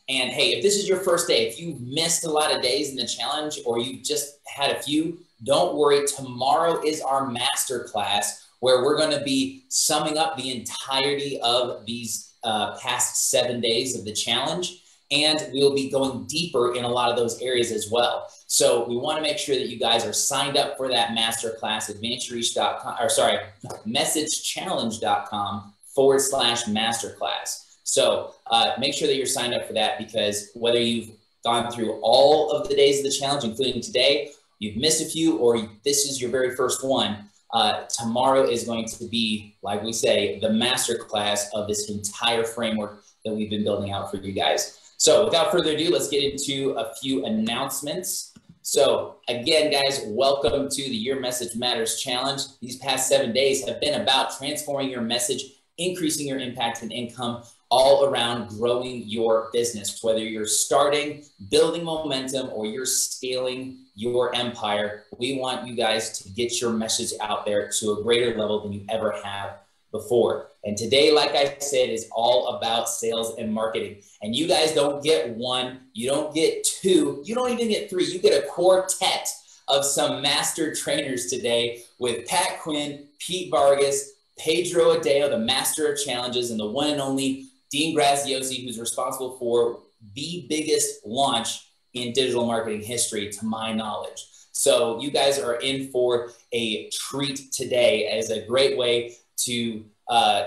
And hey, if this is your first day, if you've missed a lot of days in the challenge or you've just had a few, don't worry. Tomorrow is our masterclass where we're going to be summing up the entirety of these past 7 days of the challenge. And we'll be going deeper in a lot of those areas as well. So we want to make sure that you guys are signed up for that masterclass at messagechallenge.com/masterclass. So make sure that you're signed up for that, because whether you've gone through all of the days of the challenge, including today, you've missed a few, or this is your very first one, tomorrow is going to be, like we say, the masterclass of this entire framework that we've been building out for you guys. So without further ado, let's get into a few announcements. So again, guys, welcome to the Your Message Matters Challenge. These past 7 days have been about transforming your message, increasing your impact and income, all around growing your business. Whether you're starting, building momentum, or you're scaling your empire, we want you guys to get your message out there to a greater level than you ever have before. And today, like I said, is all about sales and marketing. And you guys don't get one, you don't get two, you don't even get three. You get a quartet of some master trainers today with Pat Quinn, Pete Vargas, Pedro Adeo, the master of challenges, and the one and only Dean Graziosi, who's responsible for the biggest launch in digital marketing history, to my knowledge. So you guys are in for a treat today, as a great way to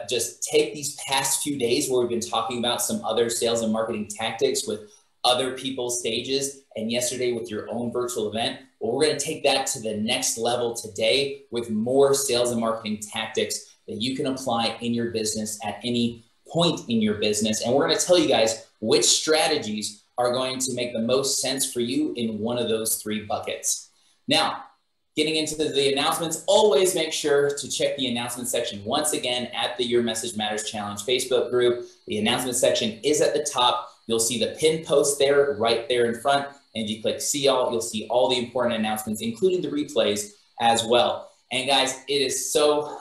just take these past few days where we've been talking about some other sales and marketing tactics with other people's stages, and yesterday with your own virtual event. Well, we're going to take that to the next level today with more sales and marketing tactics that you can apply in your business at any point in your business. And we're going to tell you guys which strategies are going to make the most sense for you in one of those three buckets. Now, getting into the announcements, always make sure to check the announcement section once again at the Your Message Matters Challenge Facebook group. The announcement section is at the top. You'll see the pinned post there, right there in front. And if you click see all, you'll see all the important announcements, including the replays as well. And guys, it is so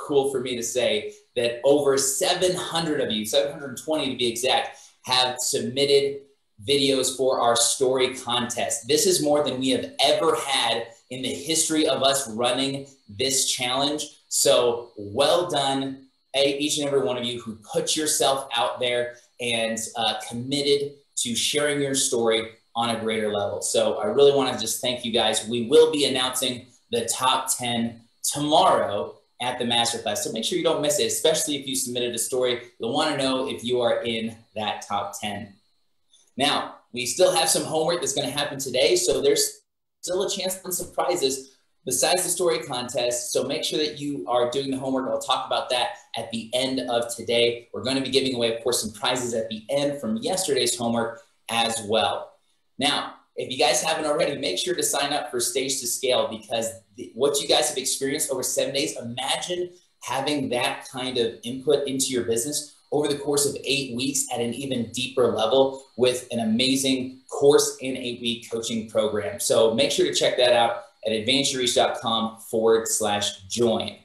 cool for me to say that over 700 of you, 720 to be exact, have submitted videos for our story contest. This is more than we have ever had in the history of us running this challenge. So well done, each and every one of you who put yourself out there and committed to sharing your story on a greater level. So I really want to just thank you guys. We will be announcing the top 10 tomorrow at the masterclass. So make sure you don't miss it, especially if you submitted a story. You'll want to know if you are in that top 10. Now, we still have some homework that's going to happen today. So there's still a chance for surprises besides the story contest. So make sure that you are doing the homework. I'll talk about that at the end of today. We're going to be giving away, of course, some prizes at the end from yesterday's homework as well. Now, if you guys haven't already, make sure to sign up for Stage to Scale, because what you guys have experienced over 7 days, imagine having that kind of input into your business over the course of 8 weeks at an even deeper level with an amazing course in 8-week coaching program. So make sure to check that out at advancedyourreach.com/join.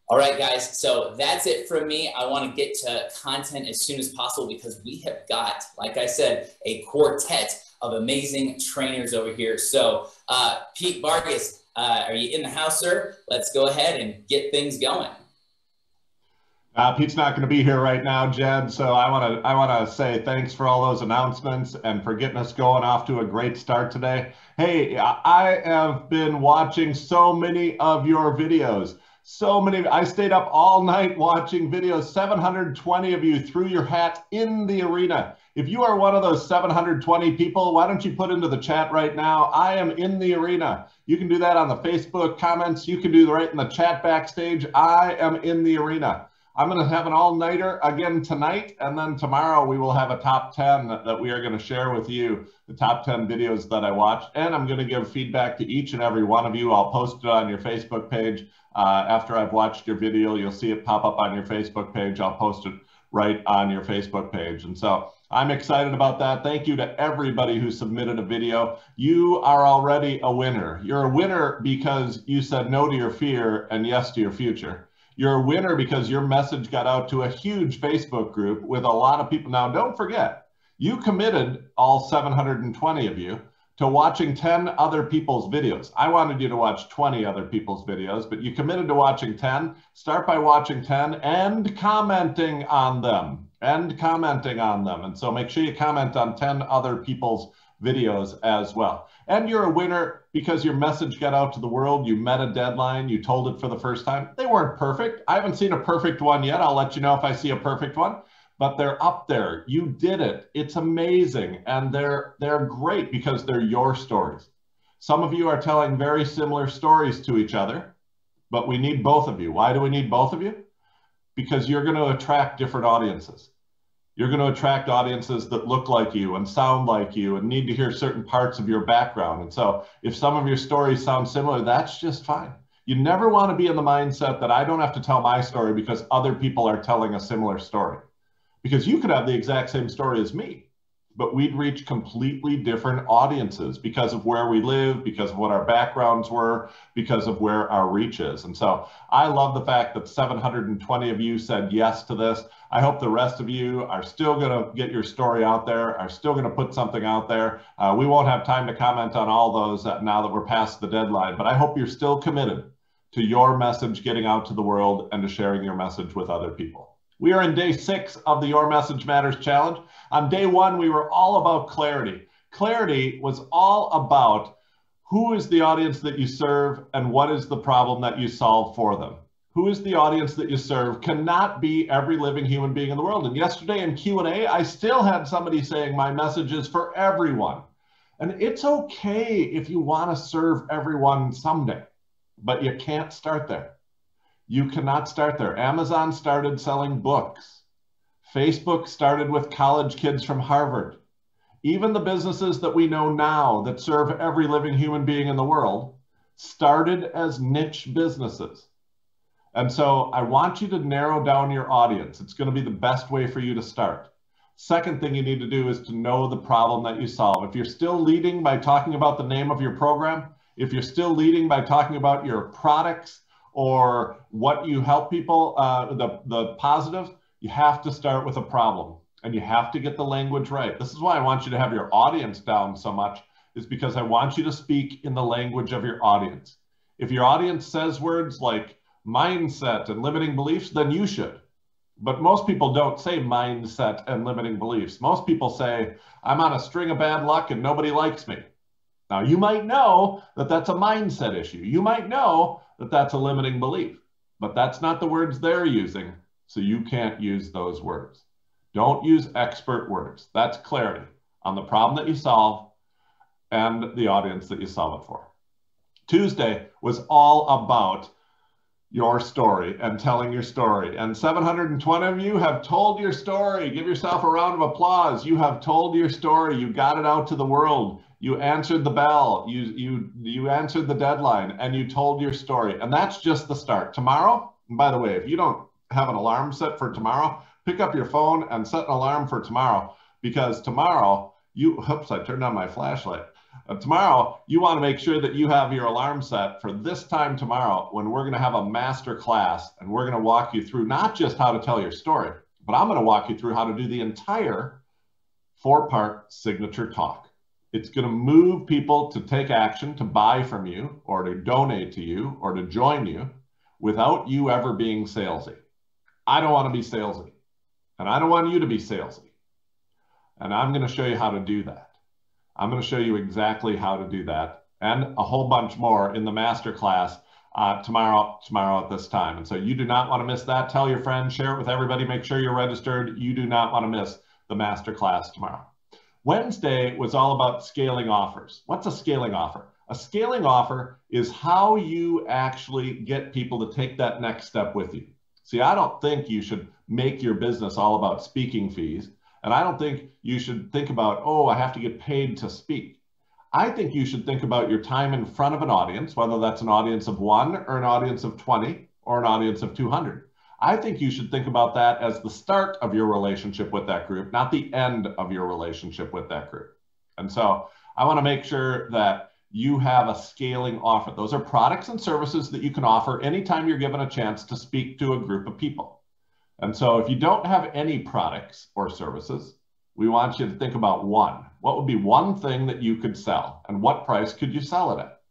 All right, guys, so that's it from me. I want to get to content as soon as possible because we have got, like I said, a quartet of amazing trainers over here. So Pete Vargas, are you in the house, sir? Let's go ahead and get things going. Pete's not going to be here right now, Jed. So I want to say thanks for all those announcements and for getting us going off to a great start today. Hey, I have been watching so many of your videos. So many. I stayed up all night watching videos. 720 of you threw your hat in the arena. If you are one of those 720 people, why don't you put into the chat right now, I am in the arena. You can do that on the Facebook comments. You can do right in the chat backstage. I am in the arena. I'm going to have an all-nighter again tonight, and then tomorrow we will have a top 10 that we are going to share with you, the top 10 videos that I watched, and I'm going to give feedback to each and every one of you. I'll post it on your Facebook page. After I've watched your video, you'll see it pop up on your Facebook page. I'll post it right on your Facebook page. And so I'm excited about that. Thank you to everybody who submitted a video. You are already a winner. You're a winner because you said no to your fear and yes to your future. You're a winner because your message got out to a huge Facebook group with a lot of people. Now, don't forget, You committed, all 720 of you, to watching 10 other people's videos. I wanted you to watch 20 other people's videos, but you committed to watching 10. Start by watching 10 and commenting on them. And so make sure you comment on 10 other people's videos as well. And you're a winner because your message got out to the world. You met a deadline. You told it for the first time. They weren't perfect. I haven't seen a perfect one yet. I'll let you know if I see a perfect one. But they're up there. You did it. It's amazing. And they're great because they're your stories. Some of you are telling very similar stories to each other, but we need both of you. Why do we need both of you? Because you're going to attract different audiences. You're going to attract audiences that look like you and sound like you and need to hear certain parts of your background. And so if some of your stories sound similar, that's just fine. You never want to be in the mindset that I don't have to tell my story because other people are telling a similar story. Because you could have the exact same story as me, but we'd reach completely different audiences because of where we live, because of what our backgrounds were, because of where our reach is. And so I love the fact that 720 of you said yes to this. I hope the rest of you are still going to get your story out there, are still going to put something out there. We won't have time to comment on all those now that we're past the deadline, but I hope you're still committed to your message getting out to the world and to sharing your message with other people. We are in day 6 of the Your Message Matters Challenge. On day 1, we were all about clarity. Clarity was all about who is the audience that you serve and what is the problem that you solve for them. Who is the audience that you serve cannot be every living human being in the world. And yesterday in Q&A, I still had somebody saying my message is for everyone. And it's okay if you want to serve everyone someday, but you can't start there. You cannot start there. Amazon started selling books. Facebook started with college kids from Harvard. Even the businesses that we know now that serve every living human being in the world started as niche businesses. And so I want you to narrow down your audience. It's going to be the best way for you to start. Second thing you need to do is to know the problem that you solve. If you're still leading by talking about the name of your program, if you're still leading by talking about your products, or what you help people, the positives, you have to start with a problem and you have to get the language right. This is why I want you to have your audience down so much, is because I want you to speak in the language of your audience. If your audience says words like mindset and limiting beliefs, then you should. But most people don't say mindset and limiting beliefs. Most people say, I'm on a string of bad luck and nobody likes me. Now, you might know that that's a mindset issue. You might know that that's a limiting belief, but that's not the words they're using, so you can't use those words. Don't use expert words. That's clarity on the problem that you solve and the audience that you solve it for. Tuesday was all about your story and telling your story. And 720 of you have told your story. Give yourself a round of applause. You have told your story. You got it out to the world. You answered the bell, you answered the deadline, and you told your story. And that's just the start. Tomorrow, and by the way, if you don't have an alarm set for tomorrow, pick up your phone and set an alarm for tomorrow, because tomorrow, oops, I turned on my flashlight. Tomorrow, you want to make sure that you have your alarm set for this time tomorrow when we're going to have a master class, and we're going to walk you through not just how to tell your story, but I'm going to walk you through how to do the entire 4-part signature talk. It's going to move people to take action, to buy from you, or to donate to you, or to join you without you ever being salesy. I don't want to be salesy, and I don't want you to be salesy. And I'm going to show you how to do that. I'm going to show you exactly how to do that and a whole bunch more in the masterclass tomorrow at this time. And so you do not want to miss that. Tell your friends, share it with everybody, make sure you're registered. You do not want to miss the masterclass tomorrow. Wednesday was all about scaling offers. What's a scaling offer? A scaling offer is how you actually get people to take that next step with you. See, I don't think you should make your business all about speaking fees. And I don't think you should think about, oh, I have to get paid to speak. I think you should think about your time in front of an audience, whether that's an audience of 1 or an audience of 20 or an audience of 200. I think you should think about that as the start of your relationship with that group, not the end of your relationship with that group. And so I want to make sure that you have a scaling offer. Those are products and services that you can offer anytime you're given a chance to speak to a group of people. And so if you don't have any products or services, we want you to think about one. What would be one thing that you could sell, and what price could you sell it at?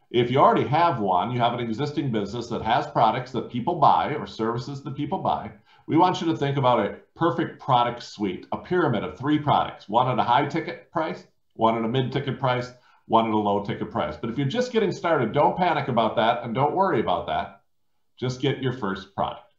If you already have one, you have an existing business that has products that people buy or services that people buy, we want you to think about a perfect product suite, a pyramid of 3 products, one at a high ticket price, one at a mid ticket price, one at a low ticket price. But if you're just getting started, don't panic about that and don't worry about that. Just get your first product.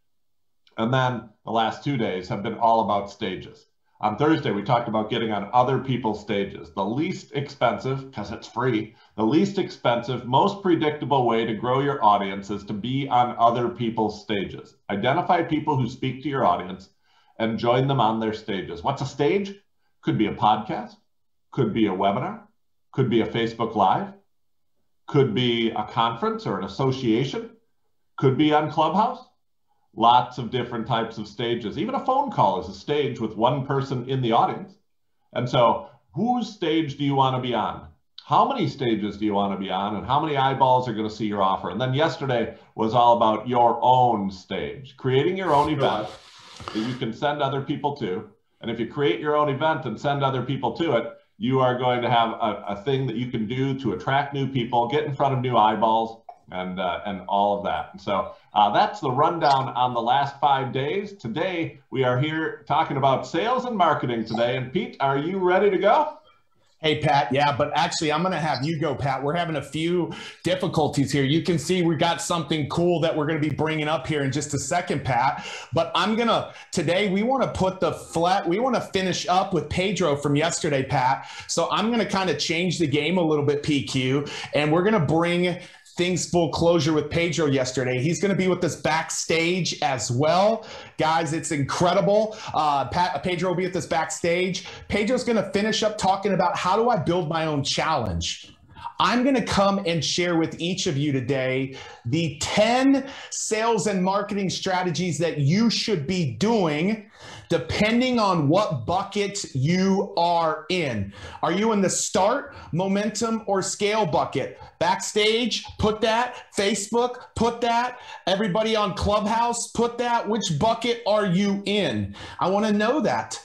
And then the last 2 days have been all about stages. On Thursday, we talked about getting on other people's stages. The least expensive, because it's free, the least expensive, most predictable way to grow your audience is to be on other people's stages. Identify people who speak to your audience and join them on their stages. What's a stage? Could be a podcast, could be a webinar, could be a Facebook Live, could be a conference or an association, could be on Clubhouse. Lots of different types of stages. Even a phone call is a stage with one person in the audience. And so whose stage do you want to be on? How many stages do you want to be on? And how many eyeballs are going to see your offer? And then yesterday was all about your own stage, creating your own event that you can send other people to. And if you create your own event and send other people to it, you are going to have a thing that you can do to attract new people, get in front of new eyeballs, and all of that. And so that's the rundown on the last 5 days. Today, we are here talking about sales and marketing today. And Pete, are you ready to go? Hey, Pat. Yeah, but actually, I'm going to have you go, Pat. We're having a few difficulties here. You can see we got something cool that we're going to be bringing up here in just a second, Pat. But today we want to put we want to finish up with Pedro from yesterday, Pat. So I'm going to kind of change the game a little bit, PQ, and we're going to bring things full closure with Pedro yesterday. He's going to be with us backstage as well. Guys, it's incredible. Pedro will be with us backstage. Pedro's going to finish up talking about how do I build my own challenge. I'm going to come and share with each of you today the 10 sales and marketing strategies that you should be doing depending on what bucket you are in. Are you in the start, momentum, or scale bucket? Backstage, put that. Facebook, put that. Everybody on Clubhouse, put that. Which bucket are you in? I want to know that.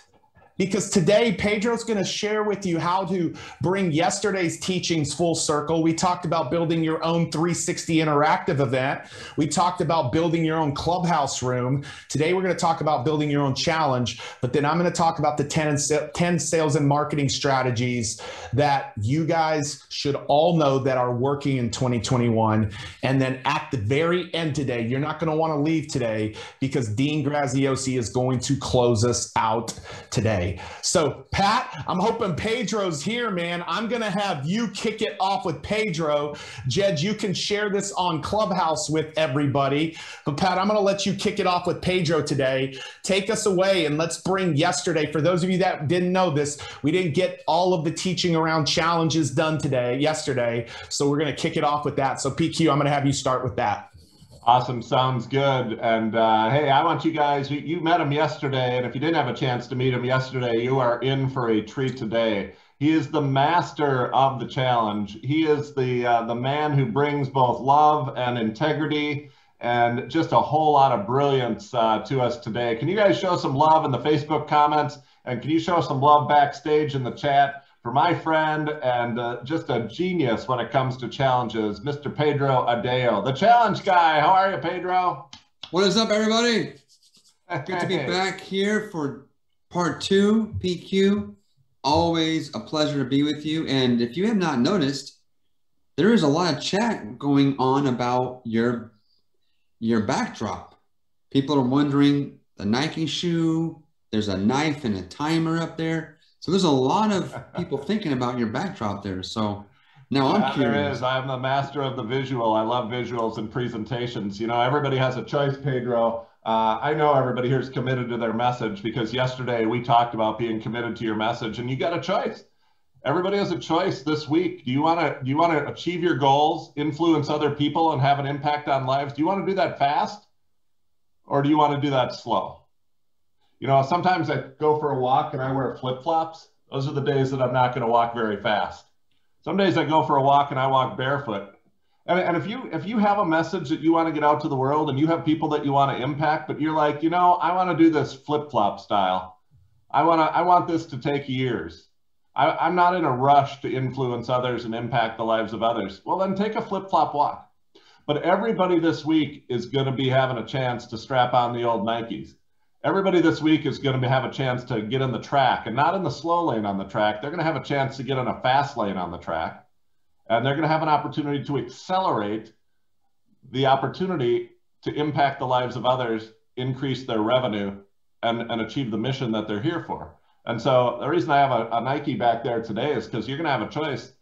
Because today, Pedro's going to share with you how to bring yesterday's teachings full circle. We talked about building your own 360 interactive event. We talked about building your own Clubhouse room. Today, we're going to talk about building your own challenge. But then I'm going to talk about the 10 sales and marketing strategies that you guys should all know that are working in 2021. And then at the very end today, you're not going to want to leave today because Dean Graziosi is going to close us out today. So, Pat, I'm hoping Pedro's here, man. I'm going to have you kick it off with Pedro. Jed, you can share this on Clubhouse with everybody. But, Pat, I'm going to let you kick it off with Pedro today. Take us away, and let's bring yesterday. For those of you that didn't know this, we didn't get all of the teaching around challenges done yesterday. So we're going to kick it off with that. So, PQ, I'm going to have you start with that. Awesome. Sounds good. And hey, I want you guys, you met him yesterday. And if you didn't have a chance to meet him yesterday, you are in for a treat today. He is the master of the challenge. He is the man who brings both love and integrity and just a whole lot of brilliance to us today. Can you guys show some love in the Facebook comments? And can you show some love backstage in the chat for my friend and just a genius when it comes to challenges, Mr. Pedro Adeo, the challenge guy. How are you, Pedro? What is up, everybody? Good to be back here for part 2, PQ. Always a pleasure to be with you. And if you have not noticed, there is a lot of chat going on about your backdrop. People are wondering the Nike shoe. There's a knife and a timer up there. So there's a lot of people thinking about your backdrop there. So now I'm curious. There is. I'm the master of the visual. I love visuals and presentations. You know, everybody has a choice, Pedro. I know everybody here is committed to their message because yesterday we talked about being committed to your message, and you got a choice. Everybody has a choice this week. Do you want to achieve your goals, influence other people, and have an impact on lives? Do you want to do that fast, or do you want to do that slow? You know, sometimes I go for a walk and I wear flip-flops. Those are the days that I'm not going to walk very fast. Some days I go for a walk and I walk barefoot. And if you have a message that you want to get out to the world and you have people that you want to impact, but you're like, you know, I want to do this flip-flop style. I want this to take years. I'm not in a rush to influence others and impact the lives of others. Well, then take a flip-flop walk. But everybody this week is going to be having a chance to strap on the old Nikes. Everybody this week is going to have a chance to get in the track, and not in the slow lane on the track. They're going to have a chance to get in a fast lane on the track. And they're going to have an opportunity to accelerate the opportunity to impact the lives of others, increase their revenue, and achieve the mission that they're here for. And so the reason I have a Nike back there today is because you're going to have a choice,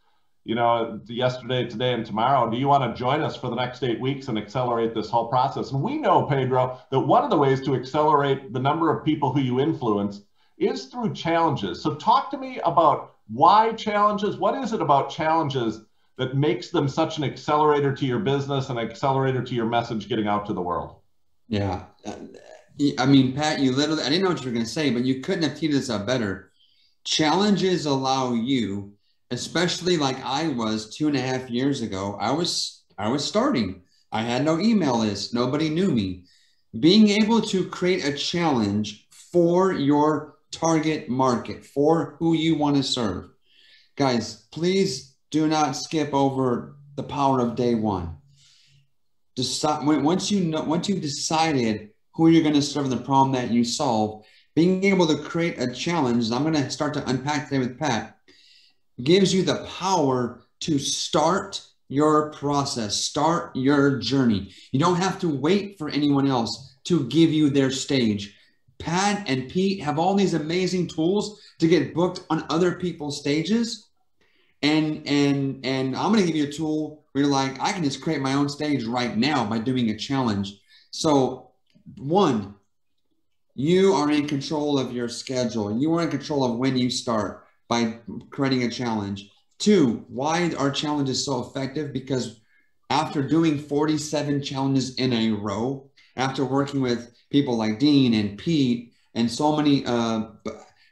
you know, yesterday, today, and tomorrow. Do you want to join us for the next 8 weeks and accelerate this whole process? And we know, Pedro, that one of the ways to accelerate the number of people who you influence is through challenges. So talk to me about why challenges. What is it about challenges that makes them such an accelerator to your business and accelerator to your message getting out to the world? Yeah. I mean, Pat, you literally, I didn't know what you were going to say, but you couldn't have teed this up better. Challenges allow you, especially like I was 2.5 years ago, I was starting. I had no email list. Nobody knew me. Being able to create a challenge for your target market, for who you want to serve. Guys, please do not skip over the power of day one. Once you've decided who you're going to serve and the problem that you solve, being able to create a challenge, I'm going to start to unpack today with Pat, gives you the power to start your process, start your journey. You don't have to wait for anyone else to give you their stage. Pat and Pete have all these amazing tools to get booked on other people's stages. And I'm going to give you a tool where you're like, I can just create my own stage right now by doing a challenge. So one, you are in control of your schedule. You are in control of when you start by creating a challenge. Two, why are challenges so effective? Because after doing 47 challenges in a row, after working with people like Dean and Pete and so many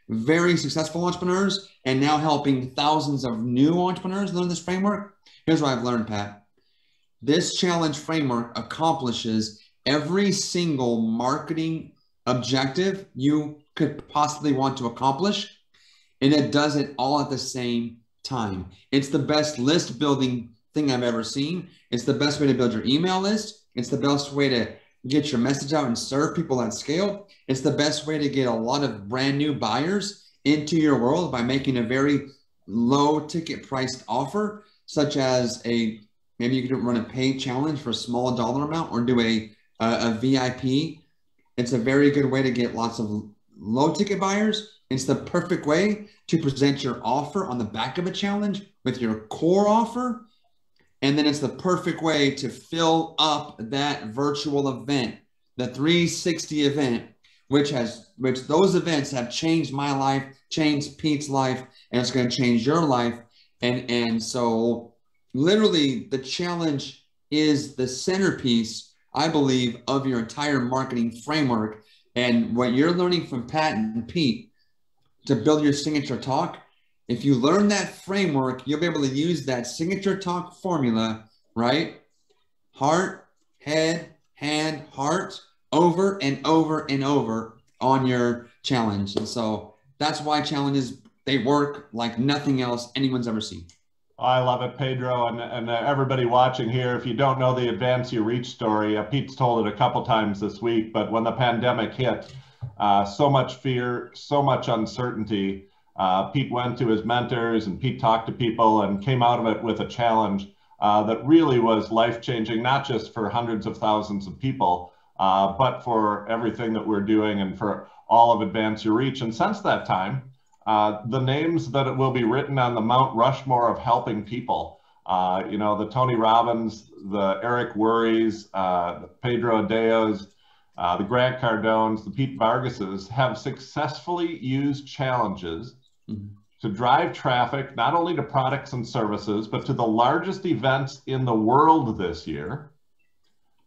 very successful entrepreneurs, and now helping thousands of new entrepreneurs learn this framework, here's what I've learned, Pat. This challenge framework accomplishes every single marketing objective you could possibly want to accomplish, and it does it all at the same time. It's the best list building thing I've ever seen. It's the best way to build your email list. It's the best way to get your message out and serve people at scale. It's the best way to get a lot of brand new buyers into your world by making a very low ticket priced offer, such as maybe you could run a paid challenge for a small dollar amount or do a VIP. It's a very good way to get lots of low ticket buyers. It's the perfect way to present your offer on the back of a challenge with your core offer. And then it's the perfect way to fill up that virtual event, the 360 event, which those events have changed my life, changed Pete's life, and it's going to change your life. And so literally the challenge is the centerpiece, I believe, of your entire marketing framework. And what you're learning from Pat and Pete to build your signature talk, if you learn that framework, you'll be able to use that signature talk formula, right? Heart, head, hand, heart, over and over and over on your challenge. And so that's why challenges, they work like nothing else anyone's ever seen. I love it, Pedro, and everybody watching here. If you don't know the Advance Your Reach story, Pete's told it a couple times this week, but when the pandemic hit, so much fear, so much uncertainty, Pete went to his mentors and Pete talked to people and came out of it with a challenge that really was life-changing, not just for hundreds of thousands of people, but for everything that we're doing and for all of Advance Your Reach. And since that time, the names that will be written on the Mount Rushmore of helping people, you know, the Tony Robbins, the Eric Worreys, the Pedro Adeos, the Grant Cardones, the Pete Vargases have successfully used challenges to drive traffic, not only to products and services, but to the largest events in the world this year,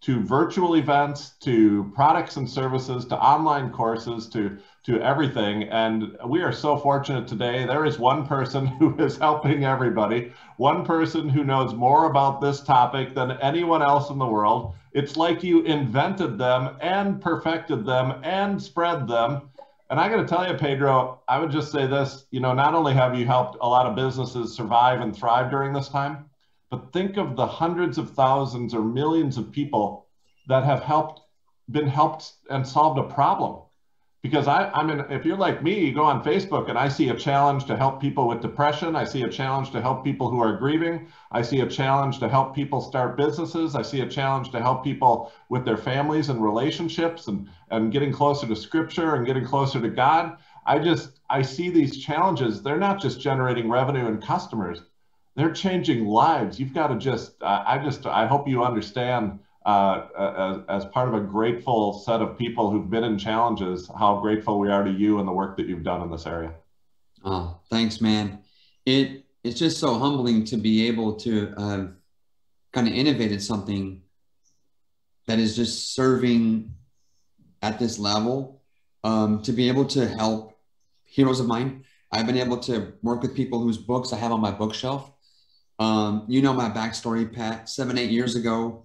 to virtual events, to products and services, to online courses, to everything. And we are so fortunate today. There is one person who is helping everybody, one person who knows more about this topic than anyone else in the world. It's like you invented them and perfected them and spread them. And I got to tell you, Pedro, I would just say this, you know, not only have you helped a lot of businesses survive and thrive during this time, but think of the hundreds of thousands or millions of people that have been helped and solved a problem. Because I mean, if you're like me, you go on Facebook and I see a challenge to help people with depression. I see a challenge to help people who are grieving. I see a challenge to help people start businesses. I see a challenge to help people with their families and relationships and getting closer to scripture and getting closer to God. I see these challenges. They're not just generating revenue and customers. They're changing lives. You've got to I hope you understand as part of a grateful set of people who've been in challenges, how grateful we are to you and the work that you've done in this area. Oh, thanks, man. It's just so humbling to be able to kind of innovate something that is just serving at this level, to be able to help heroes of mine. I've been able to work with people whose books I have on my bookshelf. You know my backstory, Pat. 7-8 years ago,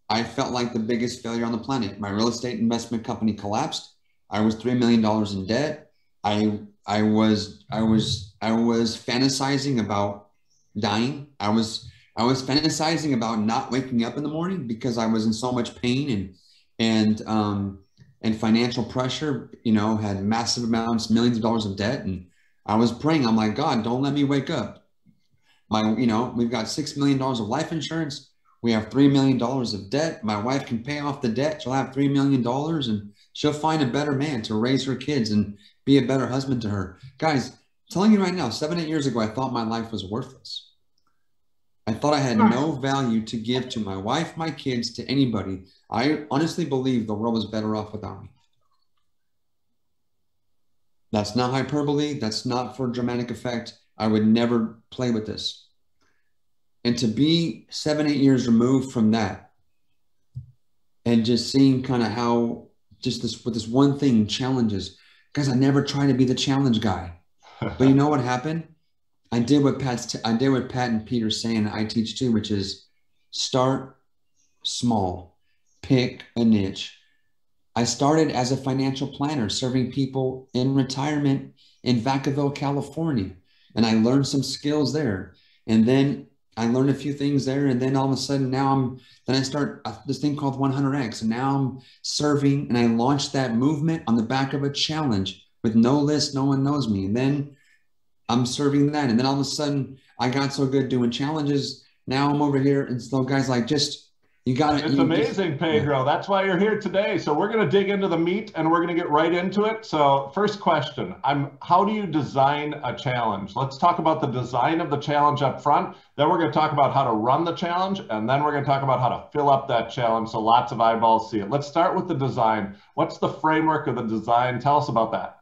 I felt like the biggest failure on the planet. My real estate investment company collapsed. I was $3 million in debt. I was fantasizing about dying. I was fantasizing about not waking up in the morning because I was in so much pain and financial pressure. You know, had massive amounts, millions of dollars of debt, and I was praying. I'm like, God, don't let me wake up. We've got $6 million of life insurance. We have $3 million of debt. My wife can pay off the debt. She'll have $3 million and she'll find a better man to raise her kids and be a better husband to her. Guys, I'm telling you right now, 7-8 years ago, I thought my life was worthless. I thought I had no value to give to my wife, my kids, to anybody. I honestly believe the world was better off without me. That's not hyperbole. That's not for dramatic effect. I would never play with this. And to be 7-8 years removed from that and just seeing kind of how just this one thing challenges, guys, I never tried to be the challenge guy, but you know what happened? I did what Pat and Peter saying, I teach too, which is start small, pick a niche. I started as a financial planner serving people in retirement in Vacaville, California. And I learned some skills there. And then I learned a few things there. And then all of a sudden I start this thing called 100X. And now I'm serving, and I launched that movement on the back of a challenge with no list. No one knows me. And then I'm serving that. And then all of a sudden I got so good doing challenges. Now I'm over here. And so guys, like, just, you got it. It's amazing, Pedro. Yeah. That's why you're here today. So we're going to dig into the meat and we're going to get right into it. So first question, how do you design a challenge? Let's talk about the design of the challenge up front. Then we're going to talk about how to run the challenge. And then we're going to talk about how to fill up that challenge so lots of eyeballs see it. Let's start with the design. What's the framework of the design? Tell us about that.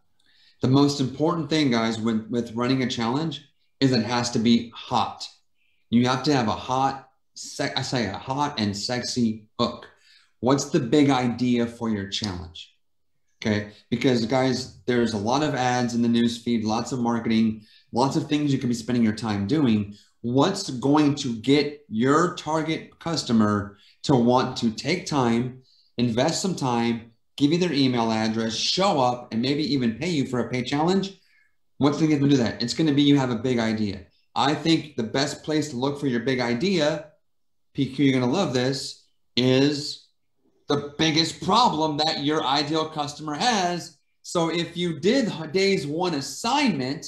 The most important thing, guys, with running a challenge is it has to be hot. You have to have a hot and sexy hook. What's the big idea for your challenge? Okay, because guys, there's a lot of ads in the news feed, lots of marketing, lots of things you can be spending your time doing. What's going to get your target customer to want to take time, invest some time, give you their email address, show up, and maybe even pay you for a pay challenge? What's going to get them to do that? It's going to be you have a big idea. I think the best place to look for your big idea, PQ, you're going to love this, is the biggest problem that your ideal customer has. So if you did day one's assignment,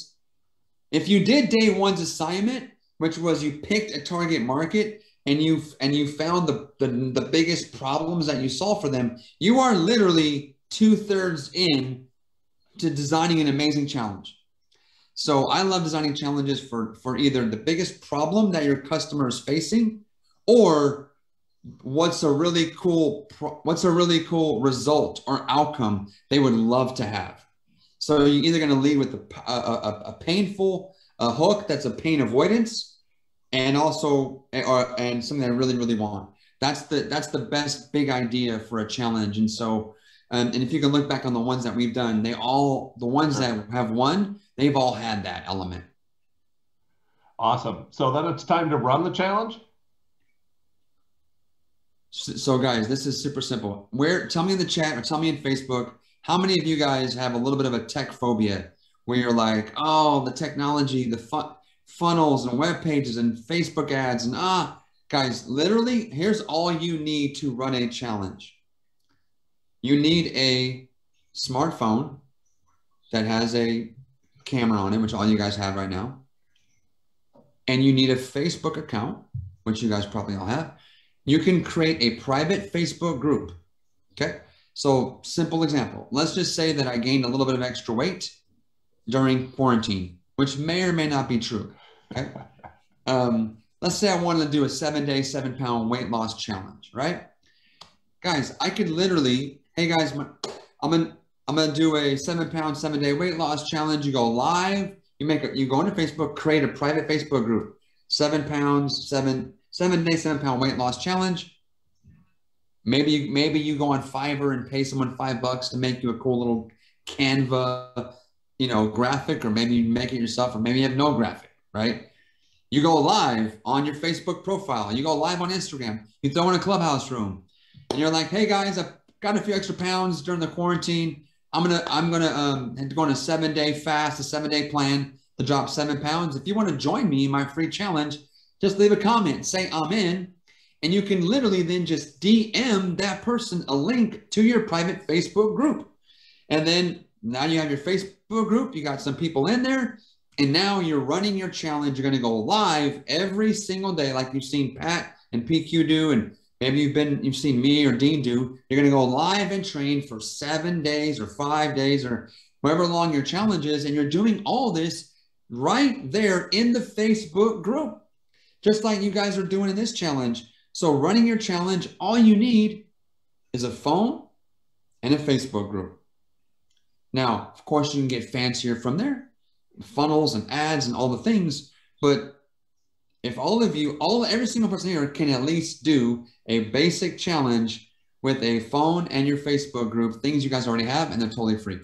which was you picked a target market and you found the biggest problems that you solve for them, you are literally 2/3 in to designing an amazing challenge. So I love designing challenges for either the biggest problem that your customer is facing, or what's a really cool result or outcome they would love to have. So you're either going to lead with a painful hook that's a pain avoidance, and something that I really, really want. That's the best big idea for a challenge. And so, and if you can look back on the ones that we've done, the ones that have won, they've all had that element. Awesome. So then it's time to run the challenge. So guys, this is super simple. Tell me in the chat or tell me in Facebook, How many of you guys have a little bit of a tech phobia where you're like, oh, the technology, the funnels and web pages and Facebook ads and guys, literally, here's all you need to run a challenge. You need a smartphone that has a camera on it, which all you guys have right now. And you need a Facebook account, which you guys probably all have. You can create a private Facebook group. Okay. So simple example. Let's just say that I gained a little bit of extra weight during quarantine, which may or may not be true. Okay. Let's say I wanted to do a 7-day, 7-pound weight loss challenge, right? Guys, I could literally, hey guys, I'm gonna do a 7-pound, 7-day weight loss challenge. You go live, you go into Facebook, create a private Facebook group, 7 pounds, 7-day, 7-pound weight loss challenge. Maybe you go on Fiverr and pay someone $5 to make you a cool little Canva, graphic, or maybe you make it yourself, or maybe you have no graphic, right? You go live on your Facebook profile. You go live on Instagram. You throw in a Clubhouse room, and you're like, "Hey guys, I've got a few extra pounds during the quarantine. I'm gonna go on a 7-day fast, a 7-day plan to drop 7 pounds. If you want to join me in my free challenge, just leave a comment, say I'm in, and you can literally then just DM that person a link to your private Facebook group, and then now you have your Facebook group. You got some people in there." And now you're running your challenge. You're going to go live every single day, like you've seen Pat and PQ do, and maybe you've seen me or Dean do. You're going to go live and train for 7 days or 5 days or however long your challenge is, and you're doing all this right there in the Facebook group, just like you guys are doing in this challenge. So running your challenge, all you need is a phone and a Facebook group. Now, of course, you can get fancier from there. Funnels and ads and all the things, but if all of you, every single person here can at least do a basic challenge with a phone and your Facebook group, things you guys already have, and they're totally free.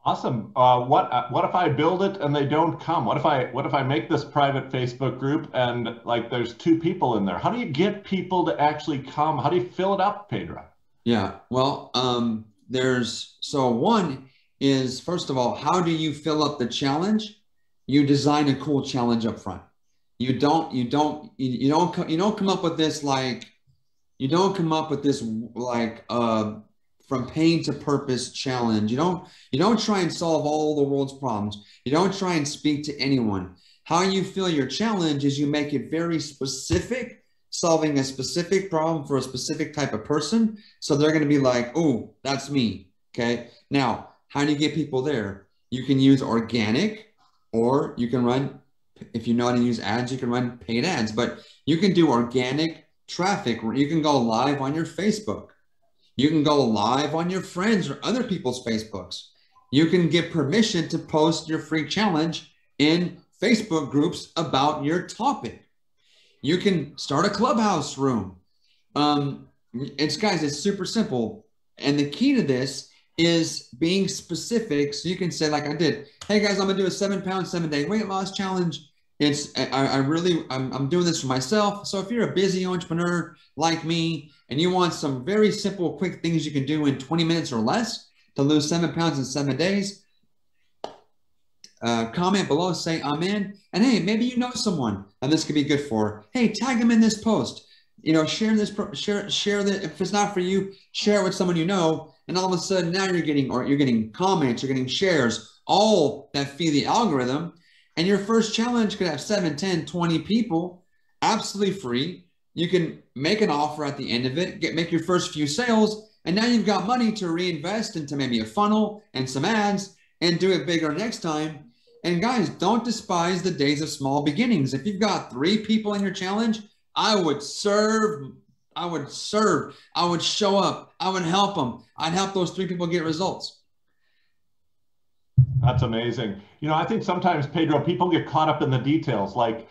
Awesome. What if I build it and they don't come? What if I make this private Facebook group and like there's 2 people in there? How do you get people to actually come? How do you fill it up, Pedro? Yeah, well, one is, first of all, how do you fill up the challenge? You design a cool challenge up front. You don't come up with this from pain to purpose challenge. You don't try and solve all the world's problems. You don't try and speak to anyone. How you fill your challenge is you make it very specific, solving a specific problem for a specific type of person. So they're going to be like, "Oh, that's me." Okay. Now, how do you get people there? You can use organic, or you can run, if you know how to use ads, you can run paid ads, but you can do organic traffic where you can go live on your Facebook. You can go live on your friends or other people's Facebooks. You can get permission to post your free challenge in Facebook groups about your topic. You can start a Clubhouse room. It's super simple. And the key to this is being specific. So you can say, like I did, "Hey guys, I'm gonna do a 7-pound, 7-day weight loss challenge. I'm doing this for myself." So if you're a busy entrepreneur like me and you want some very simple, quick things you can do in 20 minutes or less to lose 7 pounds in 7 days, comment below, say I'm in, and hey, maybe you know someone and this could be good for. Hey, tag them in this post. Share this, share that. If it's not for you, share it with someone you know. And all of a sudden now you're getting comments, you're getting shares, all that feed the algorithm. And your first challenge could have 7, 10, 20 people, absolutely free. You can make an offer at the end of it, make your first few sales, and now you've got money to reinvest into maybe a funnel and some ads and do it bigger next time. And guys, don't despise the days of small beginnings. If you've got 3 people in your challenge, I would serve, I would show up, I would help them. I'd help those 3 people get results. That's amazing. I think sometimes, Pedro, people get caught up in the details, like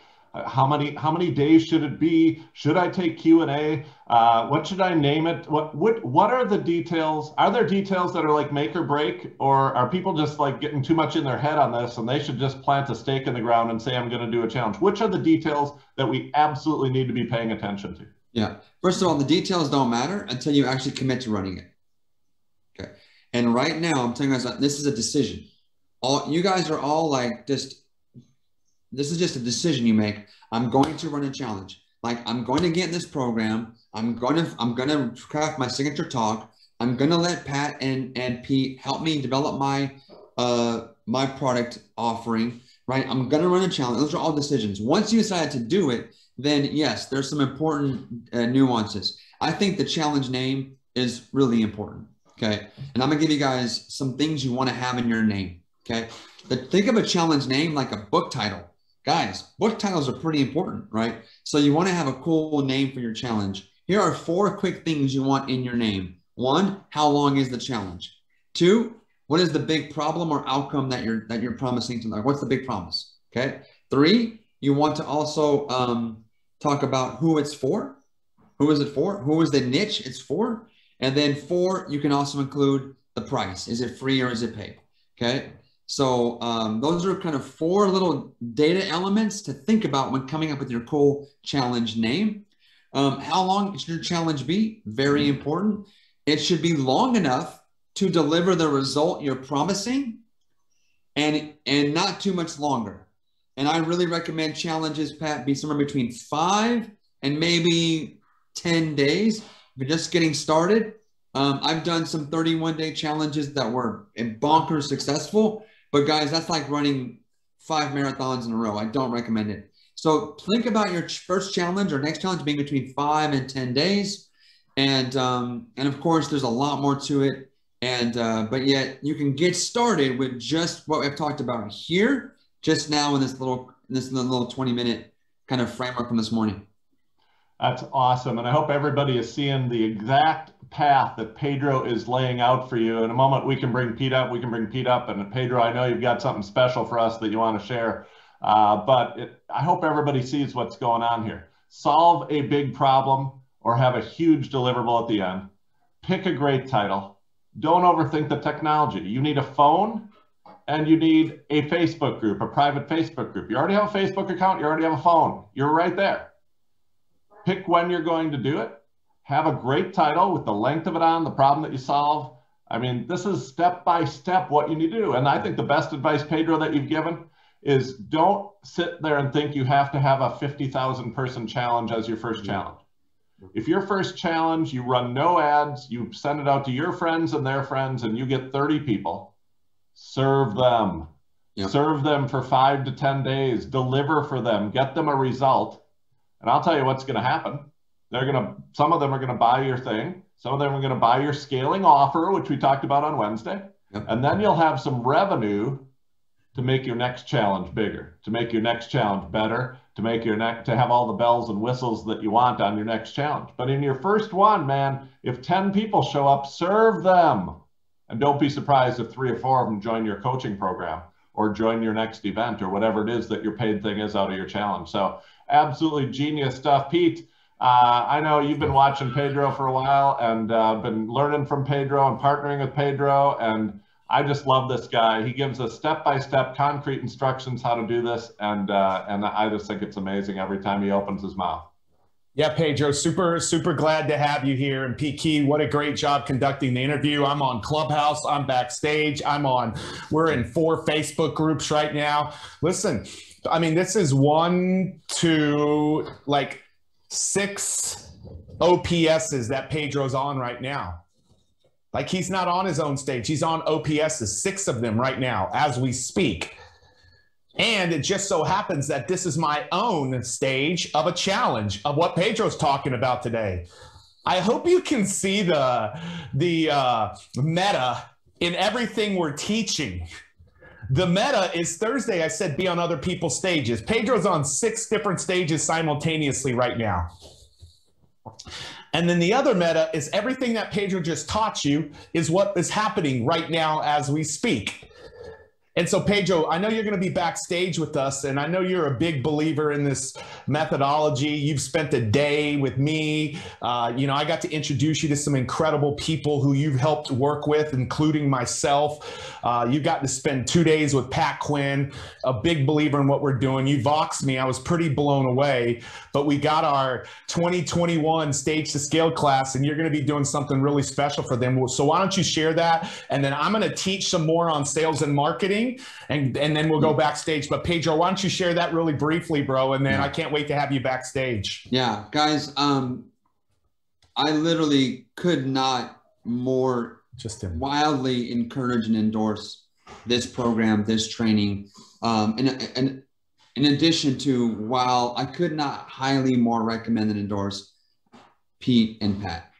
how many days should it be? Should I take Q&A? What should I name it? What are the details? Are there details that are like make or break, or are people just like getting too much in their head on this and they should just plant a stake in the ground and say, I'm going to do a challenge? Which are the details that we absolutely need to be paying attention to? Yeah. First of all, the details don't matter until you actually commit to running it. Okay. And right now, I'm telling you guys, this is a decision. You guys are all like, this is just a decision you make. I'm going to run a challenge. Like, I'm going to get in this program. I'm going to craft my signature talk. I'm going to let Pat and Pete help me develop my my product offering, right? I'm going to run a challenge. Those are all decisions. Once you decide to do it, then yes, there's some important nuances. I think the challenge name is really important. Okay. And I'm gonna give you guys some things you want to have in your name. Okay. Think of a challenge name like a book title. Guys, book titles are pretty important, right? So you want to have a cool name for your challenge. Here are 4 quick things you want in your name. 1, how long is the challenge? 2, what is the big problem or outcome that you're promising to learn? What's the big promise? Okay. 3, you want to also talk about who it's for. Who is it for? Who is the niche it's for? And then 4, you can also include the price. Is it free or is it paid? Okay. So those are kind of 4 little data elements to think about when coming up with your cool challenge name. How long should your challenge be? Very important. It should be long enough to deliver the result you're promising and not too much longer. And I really recommend challenges, Pat, be somewhere between 5 and maybe 10 days. If you're just getting started, I've done some 31-day challenges that were bonkers successful, but guys, that's like running 5 marathons in a row. I don't recommend it. So think about your first challenge or next challenge being between 5 and 10 days. And of course, there's a lot more to it. But yet you can get started with just what I've talked about here, just now in this little 20-minute kind of framework from this morning. That's awesome. And I hope everybody is seeing the exact path that Pedro is laying out for you. In a moment, we can bring Pete up. And Pedro, I know you've got something special for us that you want to share. I hope everybody sees what's going on here. Solve a big problem or have a huge deliverable at the end. Pick a great title. Don't overthink the technology. You need a phone and you need a Facebook group, a private Facebook group. You already have a Facebook account. You already have a phone. You're right there. Pick when you're going to do it. Have a great title with the length of it on, the problem that you solve. I mean, this is step by step what you need to do. And I think the best advice, Pedro, that you've given is don't sit there and think you have to have a 50,000 person challenge as your first challenge. If your first challenge, you run no ads, you send it out to your friends and their friends, and you get 30 people, serve them. Yep. Serve them for 5 to 10 days, deliver for them, get them a result. And I'll tell you what's going to happen. Some of them are going to buy your thing. Some of them are going to buy your scaling offer, which we talked about on Wednesday. Yep. And then you'll have some revenue to make your next challenge bigger, to make your next challenge better, to have all the bells and whistles that you want on your next challenge. But in your first one, man, if 10 people show up, serve them. And don't be surprised if 3 or 4 of them join your coaching program or join your next event or whatever it is that your paid thing is out of your challenge. So absolutely genius stuff. Pete, I know you've been watching Pedro for a while and been learning from Pedro and partnering with Pedro. And I just love this guy. He gives us step-by-step concrete instructions how to do this. And I just think it's amazing every time he opens his mouth. Yeah, Pedro, super glad to have you here. And P. What a great job conducting the interview. I'm on Clubhouse. I'm backstage. We're in 4 Facebook groups right now. Listen, I mean, this is 1 to 6 OPSs that Pedro's on right now. Like, he's not on his own stage. He's on OPSs, 6 of them right now as we speak. And it just so happens that this is my own stage of a challenge of what Pedro's talking about today. I hope you can see the meta in everything we're teaching. The meta is Thursday, I said, be on other people's stages. Pedro's on 6 different stages simultaneously right now. And then the other meta is everything that Pedro just taught you is what is happening right now as we speak. And so, Pedro, I know you're going to be backstage with us, and I know you're a big believer in this methodology. You've spent a day with me. I got to introduce you to some incredible people who you've helped work with, including myself. You got to spend 2 days with Pat Quinn, a big believer in what we're doing. You voxed me. I was pretty blown away. But we got our 2021 Stage to Scale class, and you're going to be doing something really special for them. So why don't you share that? And then I'm going to teach some more on sales and marketing. And then we'll go backstage. But Pedro, why don't you share that really briefly, bro? And then I can't wait to have you backstage. Yeah, guys, I literally could not more wildly encourage and endorse this program, this training. And in addition to, while I could not highly more recommend and endorse Pete and Pat.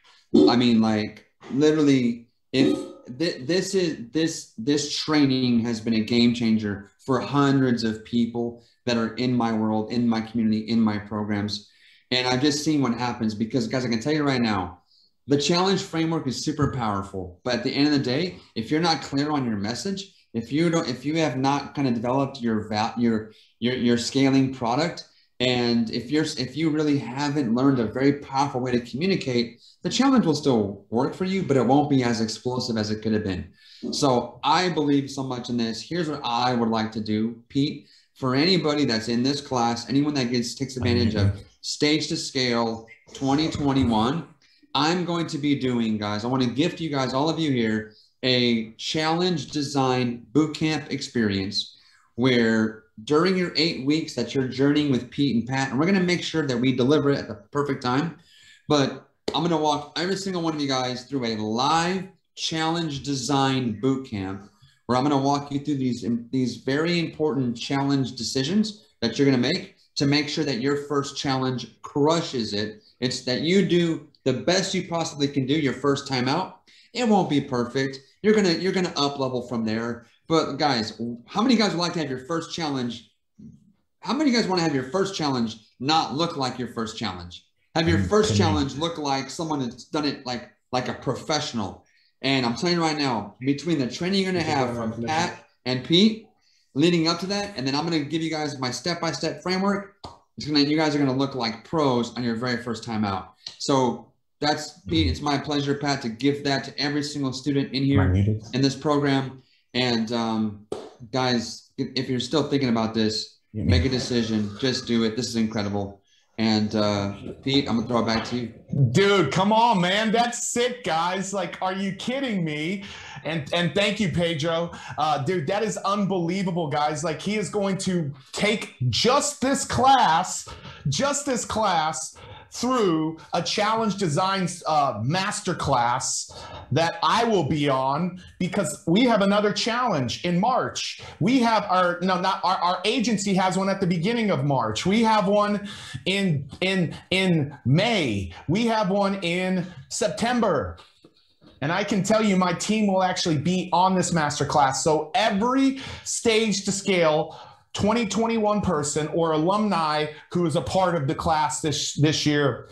I mean, like, literally, if this training has been a game changer for hundreds of people that are in my world, in my community, in my programs. And I've just seen what happens because, guys, I can tell you right now, the challenge framework is super powerful. But at the end of the day, if you're not clear on your message, if you have not kind of developed your scaling product, and if you really haven't learned a very powerful way to communicate, the challenge will still work for you, but it won't be as explosive as it could have been. So I believe so much in this. Here's what I would like to do, Pete, for anybody that's in this class, anyone that takes advantage of Stage to Scale 2021, I'm going to be doing, guys, I want to gift you guys, all of you here, a challenge design bootcamp experience where during your 8 weeks that you're journeying with Pete and Pat, and we're going to make sure that we deliver it at the perfect time, but I'm going to walk every single one of you guys through a live challenge design bootcamp where I'm going to walk you through these very important challenge decisions that you're going to make sure that your first challenge crushes it. It's that you do the best you possibly can do your first time out. It won't be perfect. You're gonna up level from there. But guys, how many guys would like to have your first challenge? How many guys want to have your first challenge not look like your first challenge? Have your first challenge look like someone that's done it like a professional. And I'm telling you right now, between the training you're gonna have from Pat and Pete leading up to that, and then I'm gonna give you guys my step-by-step framework, you guys are gonna look like pros on your very first time out. So that's Pete. It's my pleasure, Pat, to give that to every single student in here in this program. And guys, if you're still thinking about this, make a decision. Just do it. This is incredible. And Pete, I'm gonna throw it back to you. Dude, come on, man. That's sick, guys. Like, are you kidding me? And thank you, Pedro. Dude, that is unbelievable, guys. Like, he is going to take just this class through a challenge design masterclass that I will be on, because we have another challenge in March. We have our agency has one at the beginning of March. We have one in May. We have one in September. And I can tell you my team will actually be on this masterclass. So every Stage to Scale 2021 person or alumni who is a part of the class this year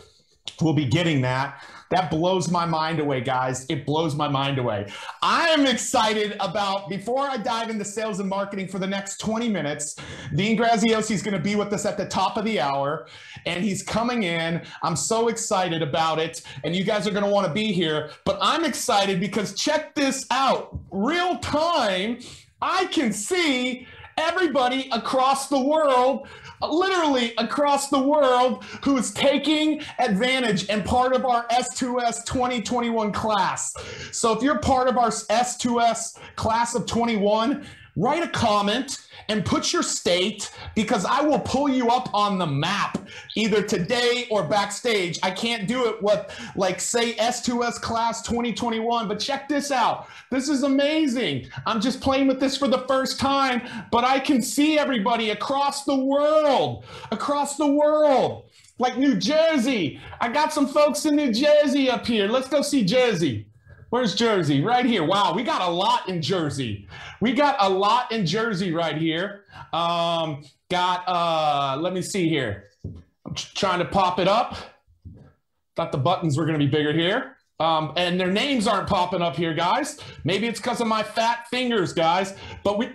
will be getting that. That blows my mind away, guys. It blows my mind away. I am excited about, before I dive into sales and marketing for the next 20 minutes, Dean Graziosi is going to be with us at the top of the hour, and he's coming in. I'm so excited about it, and you guys are going to want to be here. But I'm excited because check this out. Real time, I can see everybody across the world, literally across the world, who is taking advantage and part of our S2S 2021 class. So if you're part of our S2S class of 21, write a comment and put your state, because I will pull you up on the map either today or backstage. I can't do it with, like, say S2S class 2021, but check this out. This is amazing. I'm just playing with this for the first time, but I can see everybody across the world, like New Jersey. I got some folks in New Jersey up here. Let's go see Jersey. Where's Jersey? Right here. Wow, we got a lot in Jersey. We got a lot in Jersey right here. Let me see here. I'm trying to pop it up. Thought the buttons were going to be bigger here. And their names aren't popping up here, guys. Maybe it's because of my fat fingers, guys. But we...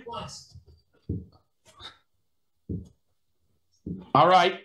All right.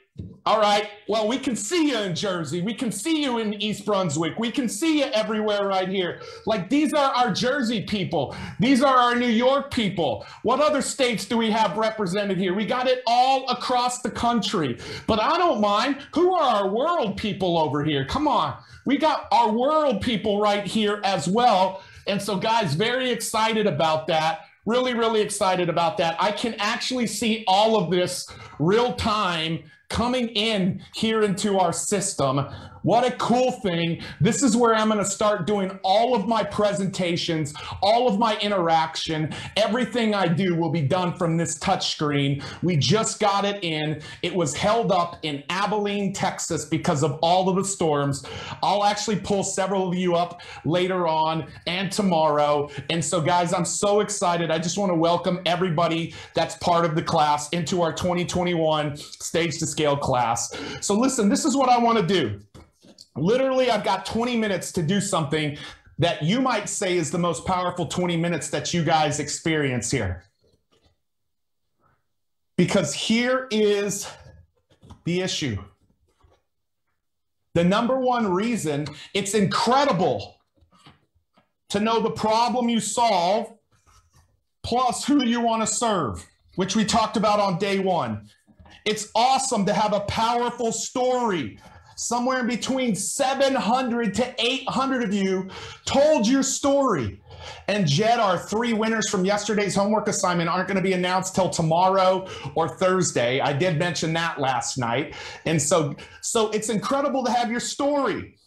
All right. Well, we can see you in Jersey. We can see you in East Brunswick. We can see you everywhere right here. Like, these are our Jersey people. These are our New York people. What other states do we have represented here? We got it all across the country. But I don't mind. Who are our world people over here? Come on. We got our world people right here as well. And so, guys, very excited about that. Really, really excited about that. I can actually see all of this real time coming in here into our system. What a cool thing. This is where I'm going to start doing all of my presentations, all of my interaction. Everything I do will be done from this touch screen. We just got it in. It was held up in Abilene, Texas because of all of the storms. I'll actually pull several of you up later on and tomorrow. And so, guys, I'm so excited. I just want to welcome everybody that's part of the class into our 2021 Stage to Scale class. So listen, this is what I want to do. Literally, I've got 20 minutes to do something that you might say is the most powerful 20 minutes that you guys experience here. Because here is the issue. The number one reason it's incredible to know the problem you solve plus who you want to serve, which we talked about on day one. It's awesome to have a powerful story. Somewhere in between 700 to 800 of you told your story. And Jed, our 3 winners from yesterday's homework assignment aren't going to be announced till tomorrow or Thursday. I did mention that last night. And so it's incredible to have your story.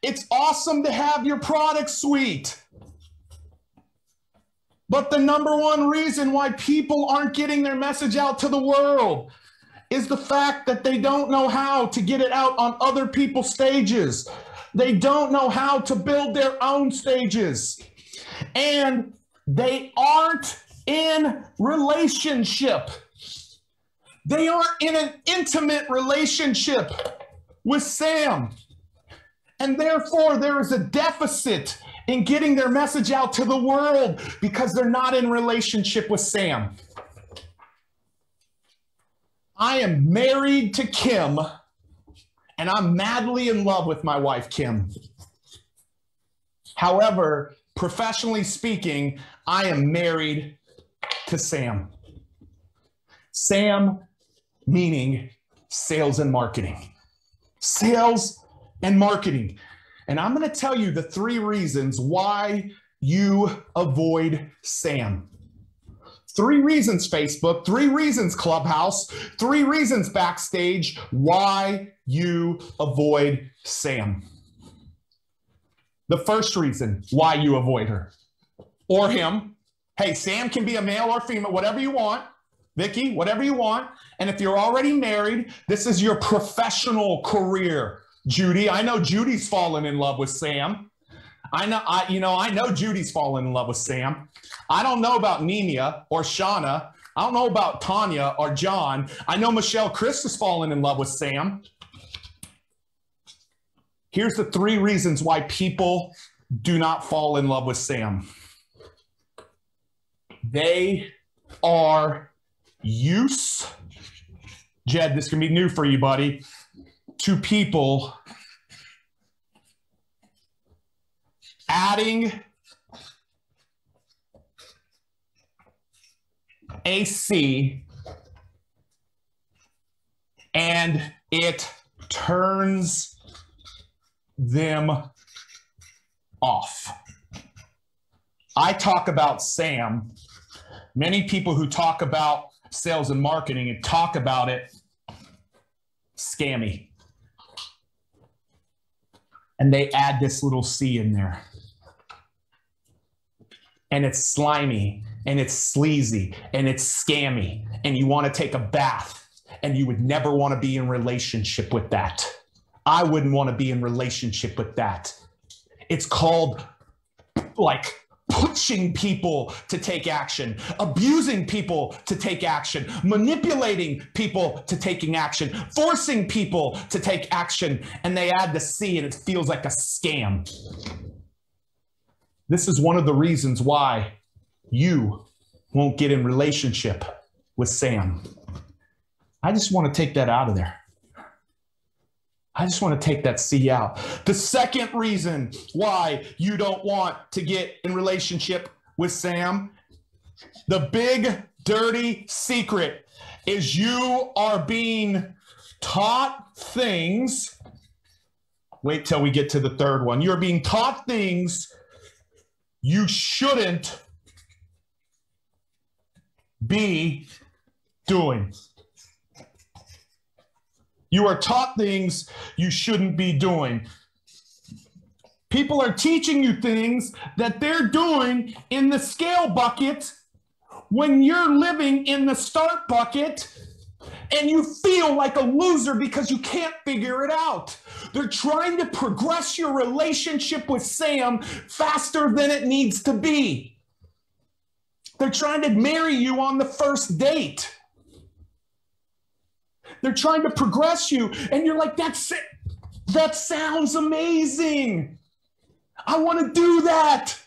It's awesome to have your product suite. But the number one reason why people aren't getting their message out to the world is the fact that they don't know how to get it out on other people's stages. They don't know how to build their own stages. And they aren't in relationship. They aren't in an intimate relationship with Sam. And therefore, there is a deficit in getting their message out to the world because they're not in relationship with Sam. I am married to Kim, and I'm madly in love with my wife, Kim. However, professionally speaking, I am married to Sam. Sam meaning sales and marketing. Sales and marketing. And I'm going to tell you the 3 reasons why you avoid Sam. 3 reasons, Facebook, 3 reasons, Clubhouse, 3 reasons, Backstage, why you avoid Sam. The first reason why you avoid her or him. Hey, Sam can be a male or female, whatever you want. Vicky, whatever you want. And if you're already married, this is your professional career. Judy, I know Judy's fallen in love with Sam. I know Judy's fallen in love with Sam. I don't know about Nina or Shauna. I don't know about Tanya or John. I know Michelle Chris has fallen in love with Sam. Here's the 3 reasons why people do not fall in love with Sam. They are used, Jed, this can be new for you, buddy, to people adding AC and it turns them off. I talk about Sam. Many people who talk about sales and marketing and talk about it scammy. And they add this little C in there. And it's slimy, and it's sleazy, and it's scammy, and you want to take a bath, and you would never want to be in relationship with that. I wouldn't want to be in relationship with that. It's called like pushing people to take action, abusing people to take action, manipulating people to taking action, forcing people to take action, and they add the C and it feels like a scam. This is one of the reasons why you won't get in relationship with Sam. I just want to take that out of there. I just want to take that C out. The second reason why you don't want to get in relationship with Sam, the big dirty secret is you are being taught things. Wait till we get to the third one. You're being taught things you shouldn't be doing. You are taught things you shouldn't be doing. People are teaching you things that they're doing in the scale bucket when you're living in the start bucket, and you feel like a loser because you can't figure it out. They're trying to progress your relationship with Sam faster than it needs to be. They're trying to marry you on the first date. They're trying to progress you, and you're like, that's it. That sounds amazing. I want to do that.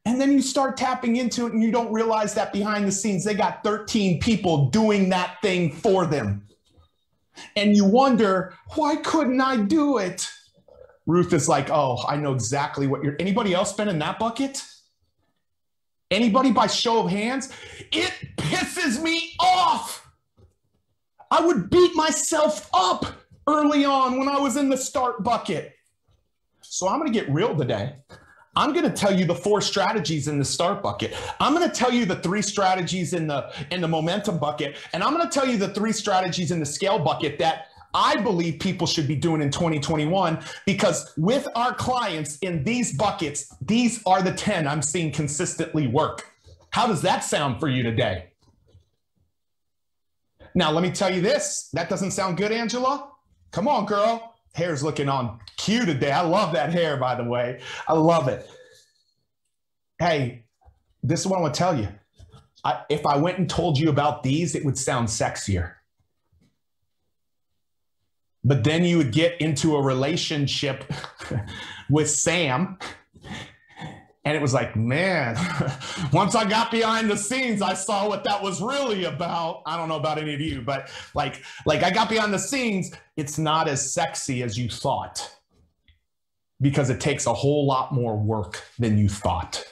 And then you start tapping into it, and you don't realize that behind the scenes, they got 13 people doing that thing for them. And you wonder, why couldn't I do it? Ruth is like, oh, I know exactly what you're. Anybody else been in that bucket? Anybody by show of hands? It pisses me off. I would beat myself up early on when I was in the start bucket. So I'm going to get real today. I'm going to tell you the 4 strategies in the start bucket. I'm going to tell you the 3 strategies in the momentum bucket. And I'm going to tell you the 3 strategies in the scale bucket that I believe people should be doing in 2021, because with our clients in these buckets, these are the 10 I'm seeing consistently work. How does that sound for you today? Now, let me tell you this. That doesn't sound good, Angela? Come on, girl. Hair's looking on cue today. I love that hair, by the way. I love it. Hey, this is what I want to tell you. If I went and told you about these, it would sound sexier. But then you would get into a relationship with Sam, and it was like, man, once I got behind the scenes, I saw what that was really about. I don't know about any of you, but like I got behind the scenes, it's not as sexy as you thought, because it takes a whole lot more work than you thought.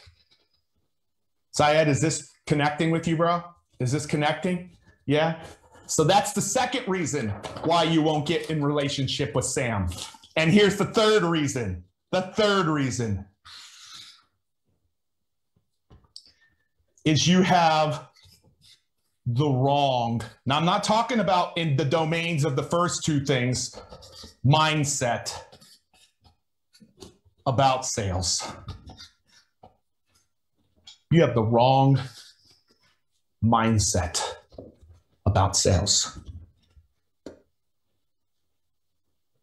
Syed, is this connecting with you, bro? Is this connecting? Yeah. So that's the second reason why you won't get in relationship with Sam. And here's the third reason. The third reason is you have the wrong, now I'm not talking about in the domains of the first 2 things, mindset about sales. You have the wrong mindset about sales.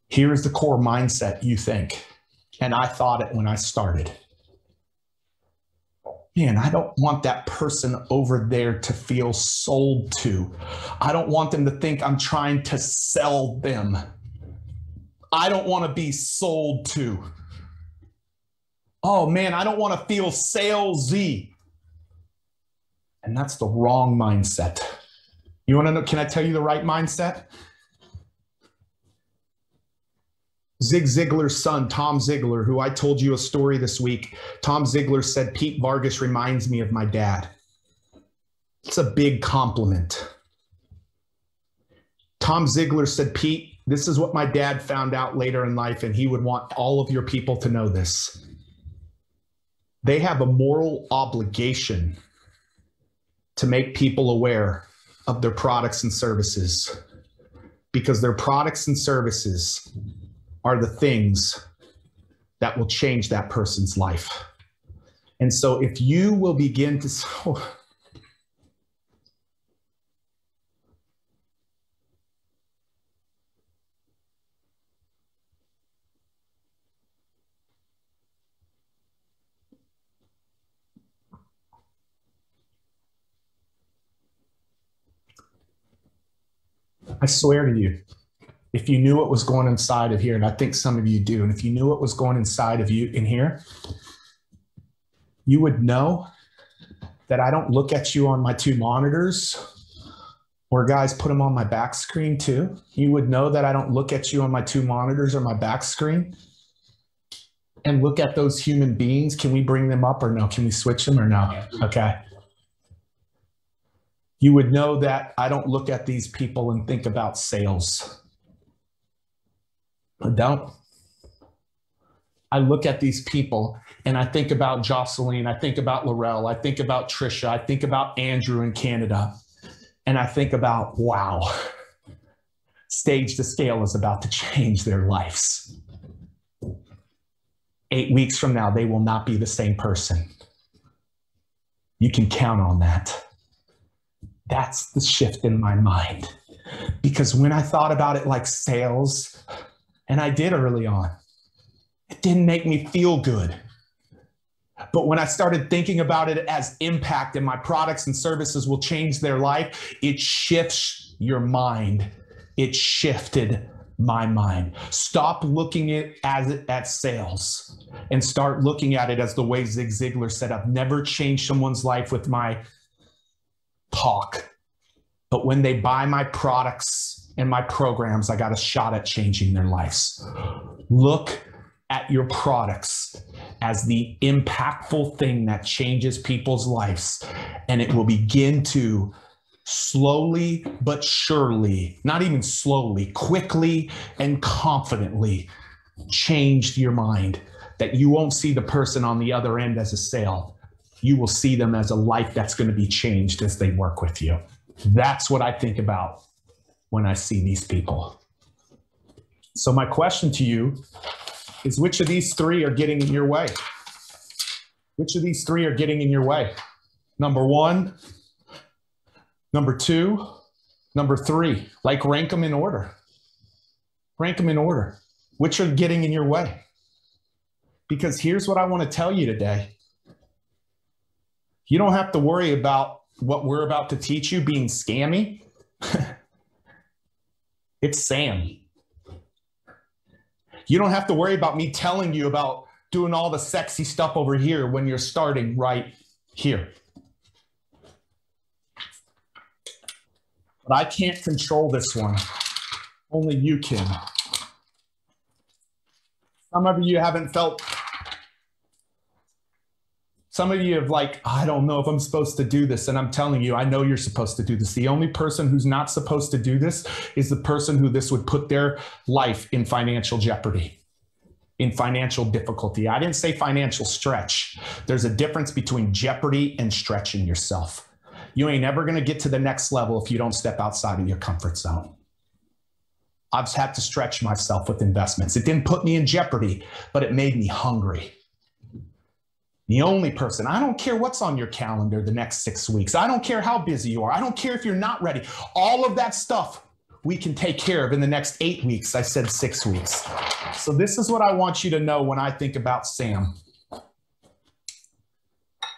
Here is the core mindset you think, and I thought it when I started. Man, I don't want that person over there to feel sold to. I don't want them to think I'm trying to sell them. I don't want to be sold to. Oh man, I don't want to feel salesy. And that's the wrong mindset. You want to know, can I tell you the right mindset? Zig Ziglar's son, Tom Ziglar, who I told you a story this week. Tom Ziglar said, Pete Vargas reminds me of my dad. It's a big compliment. Tom Ziglar said, Pete, this is what my dad found out later in life, and he would want all of your people to know this. They have a moral obligation to make people aware of their products and services, because their products and services are the things that will change that person's life. And so if you will begin to, I swear to you, if you knew what was going inside of here, and I think some of you do, and if you knew what was going inside of you in here, you would know that I don't look at you on my 2 monitors, or guys, put them on my back screen too. You would know that I don't look at you on my 2 monitors or my back screen and look at those human beings. Can we bring them up or no? Can we switch them or no? Okay. You would know that I don't look at these people and think about sales. I don't. I look at these people and I think about Jocelyn, I think about Laurel, I think about Trisha, I think about Andrew in Canada, and I think about, wow, Stage to Scale is about to change their lives. 8 weeks from now, they will not be the same person. You can count on that. That's the shift in my mind. Because when I thought about it like sales, and I did early on, it didn't make me feel good. But when I started thinking about it as impact and my products and services will change their life, it shifts your mind. It shifted my mind. Stop looking at sales and start looking at it as the way Zig Ziglar said, I've never changed someone's life with my talk, but when they buy my products and my programs, I got a shot at changing their lives. Look at your products as the impactful thing that changes people's lives, and it will begin to slowly but surely, not even slowly, quickly and confidently change your mind, that you won't see the person on the other end as a sale. You will see them as a life that's going to be changed as they work with you. That's what I think about when I see these people. So my question to you is, which of these 3 are getting in your way? Which of these 3 are getting in your way? Number 1, number 2, number 3. Like, rank them in order. Rank them in order. Which are getting in your way? Because here's what I want to tell you today. You don't have to worry about what we're about to teach you being scammy. It's Sam. You don't have to worry about me telling you about doing all the sexy stuff over here when you're starting right here. But I can't control this one. Only you can. Some of you haven't felt. Some of you have like, I don't know if I'm supposed to do this. And I'm telling you, I know you're supposed to do this. The only person who's not supposed to do this is the person who this would put their life in financial jeopardy, in financial difficulty. I didn't say financial stretch. There's a difference between jeopardy and stretching yourself. You ain't ever going to get to the next level if you don't step outside of your comfort zone. I've had to stretch myself with investments. It didn't put me in jeopardy, but it made me hungry. The only person, I don't care what's on your calendar the next 6 weeks. I don't care how busy you are. I don't care if you're not ready. All of that stuff we can take care of in the next 8 weeks. I said 6 weeks. So this is what I want you to know when I think about Sam.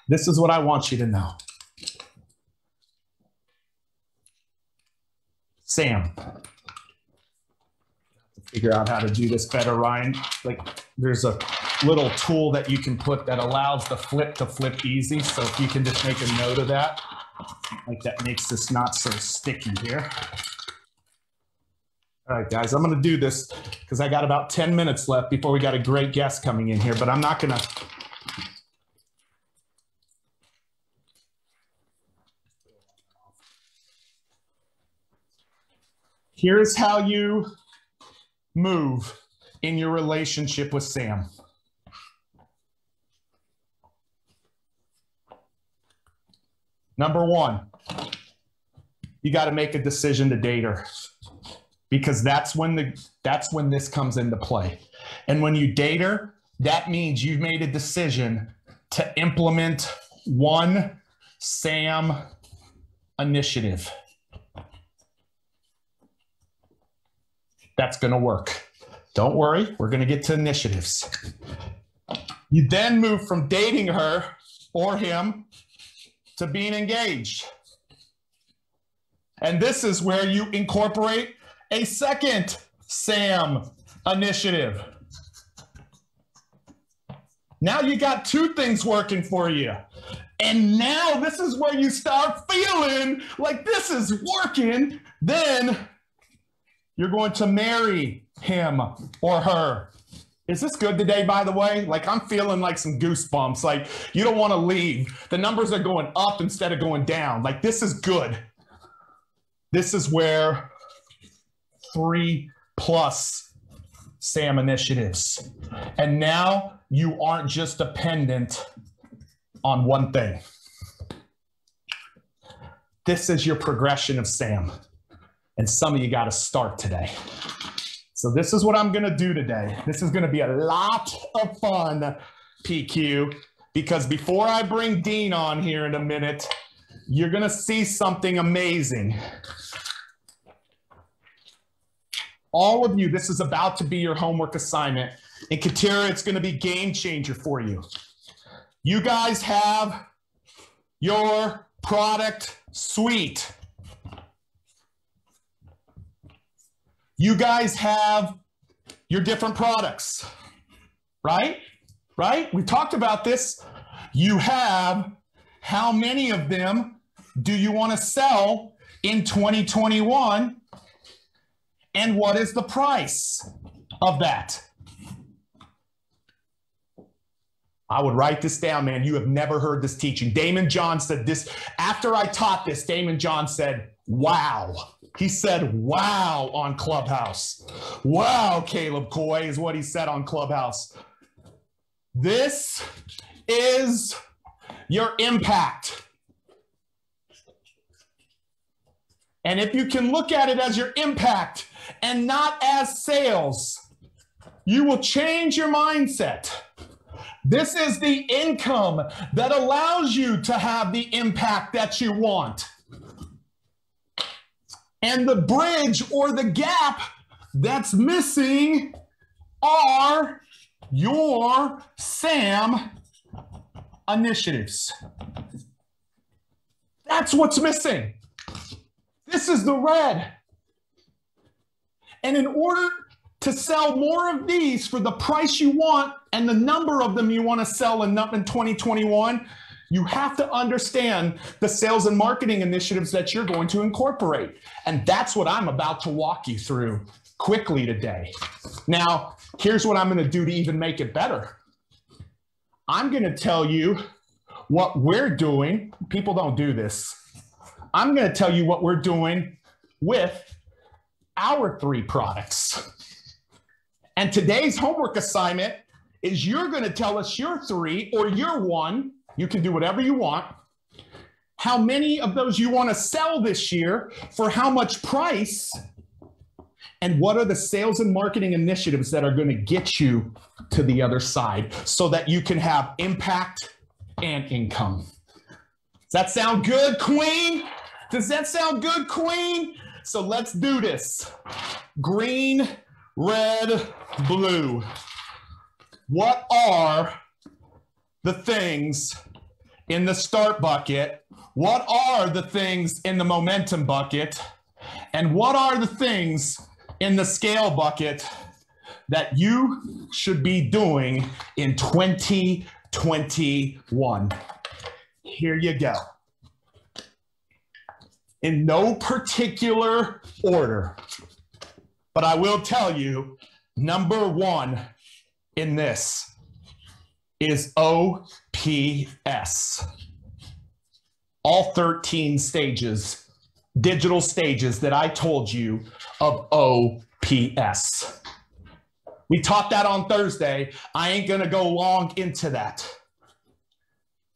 This is what I want you to know. Sam. Figure out how to do this better, Ryan. Like, there's a little tool that you can put that allows the flip to flip easy. So if you can just make a note of that, like, that makes this not so sticky here. All right, guys, I'm going to do this because I got about 10 minutes left before we got a great guest coming in here, but I'm not going to. Here's how you move in your relationship with Sam. Number 1, you got to make a decision to date her, because that's when this comes into play. And when you date her, that means you've made a decision to implement one Sam initiative. That's going to work. Don't worry, we're going to get to initiatives. You then move from dating her or him to being engaged. And this is where you incorporate a second SAM initiative. Now you got two things working for you. And now this is where you start feeling like this is working. Then you're going to marry him or her. Is this good today, by the way? Like, I'm feeling like some goosebumps. Like, you don't want to leave. The numbers are going up instead of going down. Like, this is good. This is where 3+ SAM initiatives. And now you aren't just dependent on one thing. This is your progression of SAM. And some of you got to start today. So this is what I'm going to do today. This is going to be a lot of fun, PQ, because before I bring Dean on here in a minute, you're going to see something amazing. All of you, this is about to be your homework assignment. In Katira, it's going to be game changer for you. You guys have your product suite. You guys have your different products, right? Right? We talked about this. You have how many of them do you want to sell in 2021? And what is the price of that? I would write this down, man. You have never heard this teaching. Damon John said this. After I taught this, Damon John said, wow. He said, wow, on Clubhouse. Wow, Caleb Coy is what he said on Clubhouse. This is your impact. And if you can look at it as your impact and not as sales, you will change your mindset. This is the income that allows you to have the impact that you want. And the bridge or the gap that's missing are your SAM initiatives. That's what's missing. This is the red. And in order to sell more of these for the price you want and the number of them you want to sell in 2021, you have to understand the sales and marketing initiatives that you're going to incorporate. And that's what I'm about to walk you through quickly today. Now, here's what I'm going to do to even make it better. I'm going to tell you what we're doing. People don't do this. I'm going to tell you what we're doing with our 3 products. And today's homework assignment is you're going to tell us your 3 or your 1. You can do whatever you want. How many of those you want to sell this year, for how much price, and what are the sales and marketing initiatives that are going to get you to the other side so that you can have impact and income. Does that sound good, Queen? Does that sound good, Queen? So let's do this. Green, red, blue. What are the things in the start bucket? What are the things in the momentum bucket? And what are the things in the scale bucket that you should be doing in 2021? Here you go. In no particular order, but I will tell you, number 1 in this is OPS. All 13 stages, digital stages that I told you of OPS. We taught that on Thursday. I ain't gonna go long into that.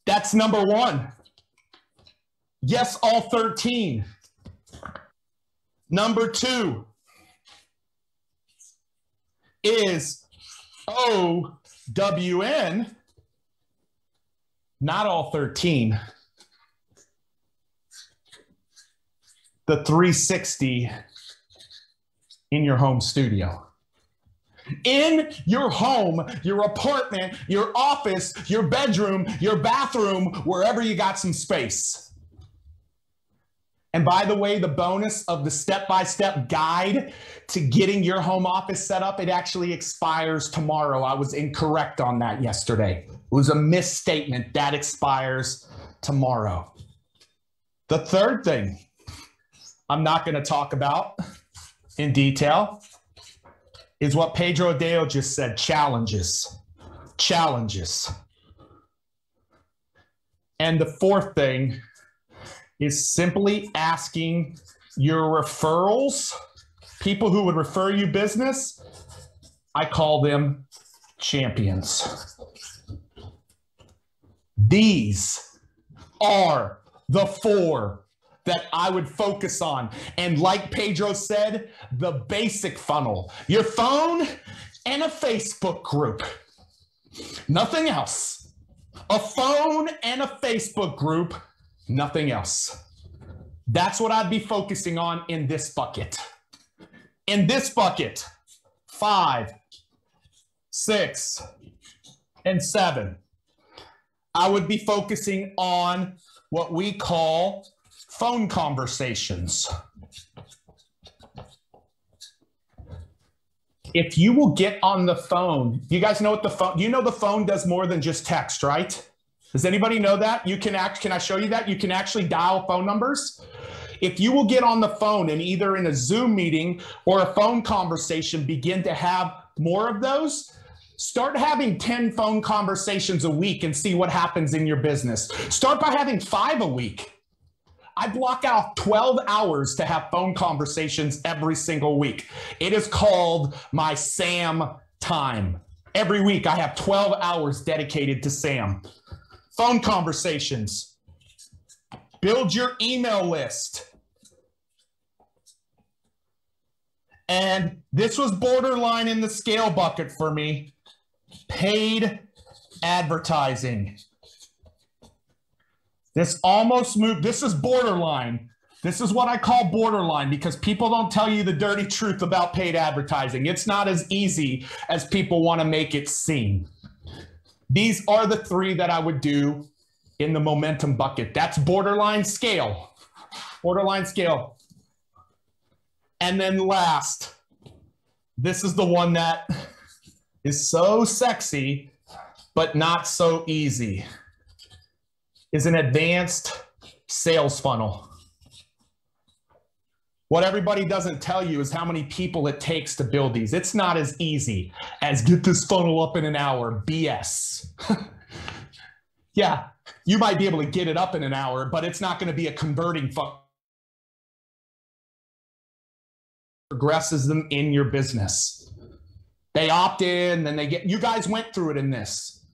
That's number 1. Yes, all 13. Number 2 is OWN, not all 13. The 360 in your home studio. In your home, your apartment, your office, your bedroom, your bathroom, wherever you got some space. And by the way, the bonus of the step-by-step guide to getting your home office set up, it actually expires tomorrow. I was incorrect on that yesterday. It was a misstatement. That expires tomorrow. The third thing I'm not going to talk about in detail is what Pedro Adeo just said, challenges. Challenges. And the fourth thing is simply asking your referrals, people who would refer you business, I call them champions. These are the four that I would focus on. And like Pedro said, the basic funnel, your phone and a Facebook group, nothing else. A phone and a Facebook group, nothing else. That's what I'd be focusing on in this bucket. In this bucket, 5, 6, and 7, I would be focusing on what we call phone conversations. If you will get on the phone, you guys know what the phone, you know the phone does more than just text, right? Does anybody know that? Can I show you that? You can actually dial phone numbers. If you will get on the phone and either in a Zoom meeting or a phone conversation, begin to have more of those, start having 10 phone conversations a week and see what happens in your business. Start by having 5 a week. I block out 12 hours to have phone conversations every single week. It is called my Sam time. Every week I have 12 hours dedicated to Sam. Phone conversations. Build your email list. And this was borderline in the scale bucket for me. Paid advertising. This almost moved. This is borderline. This is what I call borderline because people don't tell you the dirty truth about paid advertising. It's not as easy as people want to make it seem. These are the 3 that I would do in the momentum bucket. That's borderline scale. Borderline scale. And then last, this is the one that is so sexy, but not so easy, is an advanced sales funnel. What everybody doesn't tell you is how many people it takes to build these. It's not as easy as get this funnel up in an hour, BS. Yeah, you might be able to get it up in an hour, but it's not going to be a converting funnel. Progresses them in your business. They opt in, then they get, you guys went through it in this.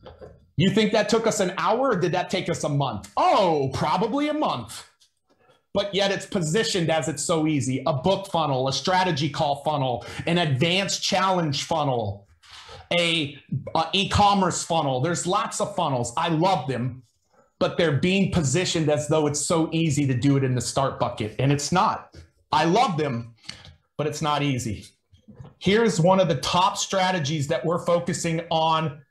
You think that took us an hour or did that take us a month? Oh, probably a month. But yet it's positioned as it's so easy. A book funnel, a strategy call funnel, an advanced challenge funnel, a e-commerce funnel. There's lots of funnels. I love them, but they're being positioned as though it's so easy to do it in the start bucket. And it's not. I love them, but it's not easy. Here's one of the top strategies that we're focusing on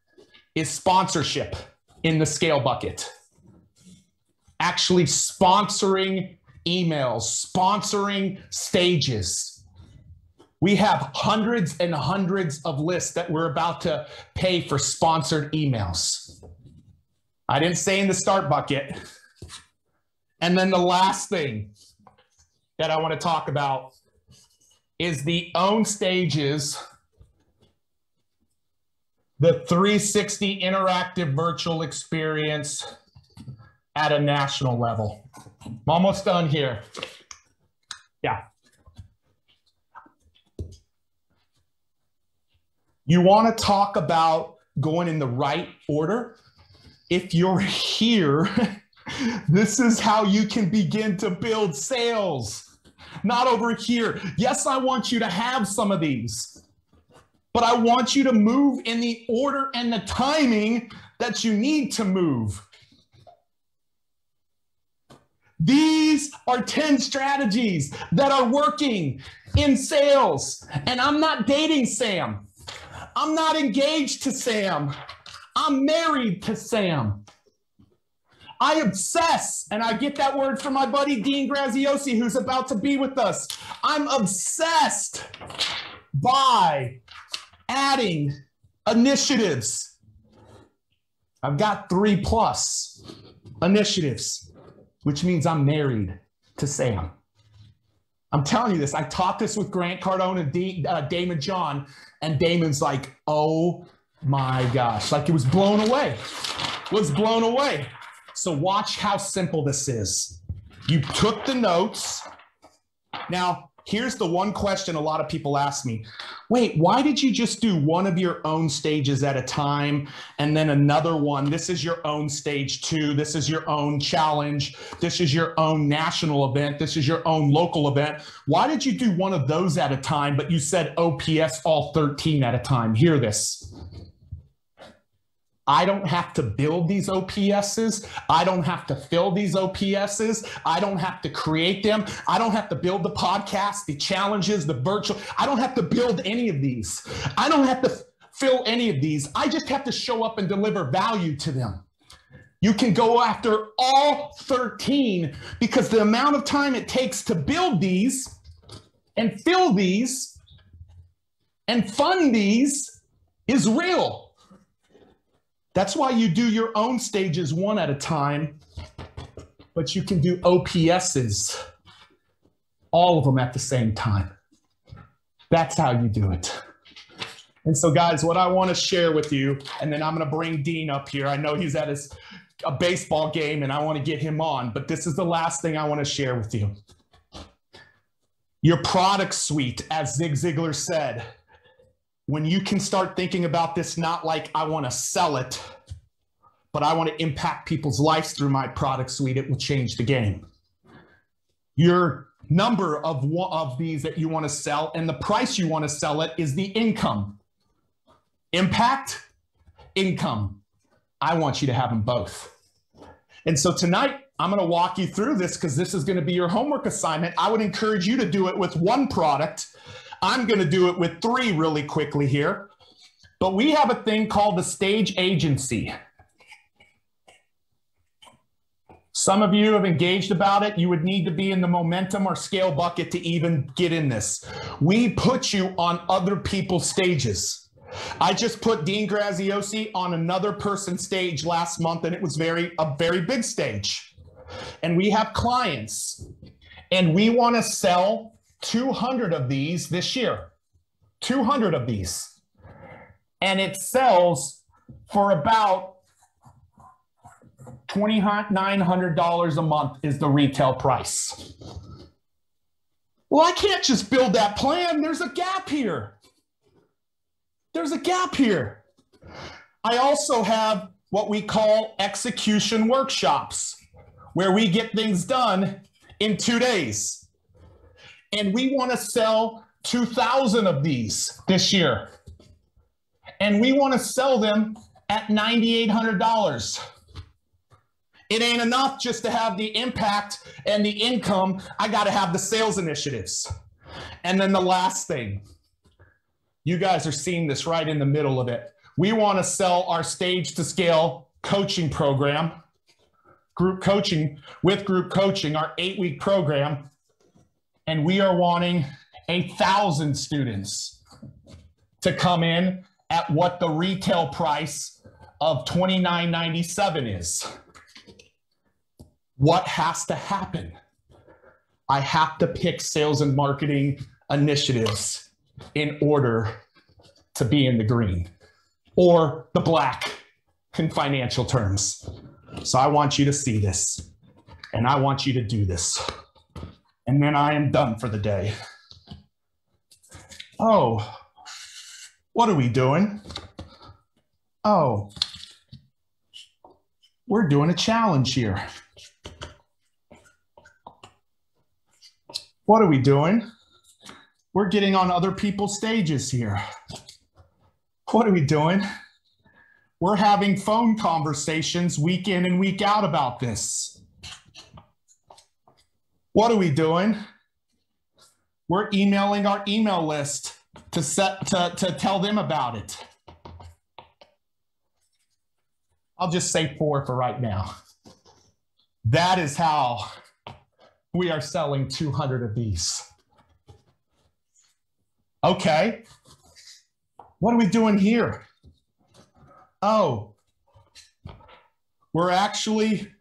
is sponsorship in the scale bucket. Actually sponsoring emails, sponsoring stages. We have hundreds and hundreds of lists that we're about to pay for sponsored emails. I didn't say in the start bucket. And then the last thing that I want to talk about is the own stages, the 360 interactive virtual experience at a national level. I'm almost done here. Yeah. You want to talk about going in the right order? If you're here, this is how you can begin to build sales. Not over here. Yes, I want you to have some of these, but I want you to move in the order and the timing that you need to move. These are 10 strategies that are working in sales. And I'm not dating Sam. I'm not engaged to Sam. I'm married to Sam. I obsess, and I get that word from my buddy Dean Graziosi, who's about to be with us. I'm obsessed by adding initiatives. I've got 3+ initiatives, which means I'm married to Sam. I'm telling you this. I taught this with Grant Cardone and Damon John, and Damon's like, oh my gosh, like it was blown away. Was blown away. So watch how simple this is. You took the notes. Now, here's the one question a lot of people ask me. Wait, why did you just do one of your own stages at a time and then another one? This is your own stage 2. This is your own challenge. This is your own national event. This is your own local event. Why did you do one of those at a time, but you said OPS all 13 at a time? Hear this. I don't have to build these OPSs. I don't have to fill these OPSs. I don't have to create them. I don't have to build the podcast, the challenges, the virtual. I don't have to build any of these. I don't have to fill any of these. I just have to show up and deliver value to them. You can go after all 13 because the amount of time it takes to build these and fill these and fund these is real. That's why you do your own stages one at a time, but you can do OPSs, all of them at the same time. That's how you do it. And so guys, what I want to share with you, and then I'm going to bring Dean up here. I know he's at a baseball game and I want to get him on, but this is the last thing I want to share with you. Your product suite, as Zig Ziglar said, when you can start thinking about this, not like I want to sell it, but I want to impact people's lives through my product suite, it will change the game. Your number of these that you want to sell and the price you want to sell it is the income. Impact, income. I want you to have them both. And so tonight, I'm going to walk you through this because this is going to be your homework assignment. I would encourage you to do it with one product. I'm going to do it with 3 really quickly here, but we have a thing called the stage agency. Some of you have engaged about it. You would need to be in the momentum or scale bucket to even get in this. We put you on other people's stages. I just put Dean Graziosi on another person's stage last month, and it was a very big stage. And we have clients, and we want to sell 200 of these this year, 200 of these. And it sells for about $2,900 a month is the retail price. Well, I can't just build that plan. There's a gap here. There's a gap here. I also have what we call execution workshops, where we get things done in 2 days. And we want to sell 2,000 of these this year. And we want to sell them at $9,800. It ain't enough just to have the impact and the income. I got to have the sales initiatives. And then the last thing, you guys are seeing this right in the middle of it. We want to sell our Stage to Scale coaching program, group coaching with group coaching, our 8-week program. And we are wanting 1,000 students to come in at what the retail price of $29.97 is. What has to happen? I have to pick sales and marketing initiatives in order to be in the green or the black in financial terms. So I want you to see this, and I want you to do this. And then I am done for the day. Oh, what are we doing? Oh, we're doing a challenge here. What are we doing? We're getting on other people's stages here. What are we doing? We're having phone conversations week in and week out about this. What are we doing? We're emailing our email list to tell them about it. I'll just say 4 for right now. That is how we are selling 200 of these. Okay. What are we doing here? Oh, we're actually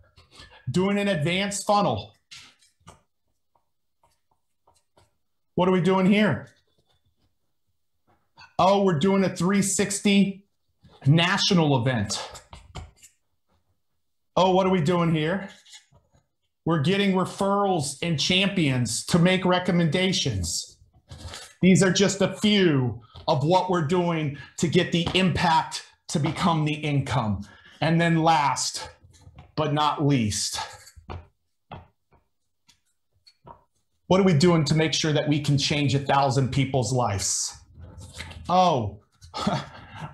doing an advanced funnel. What are we doing here? Oh, we're doing a 360 national event. Oh, what are we doing here? We're getting referrals and champions to make recommendations. These are just a few of what we're doing to get the impact to become the income. And then last but not least, what are we doing to make sure that we can change 1,000 people's lives? Oh,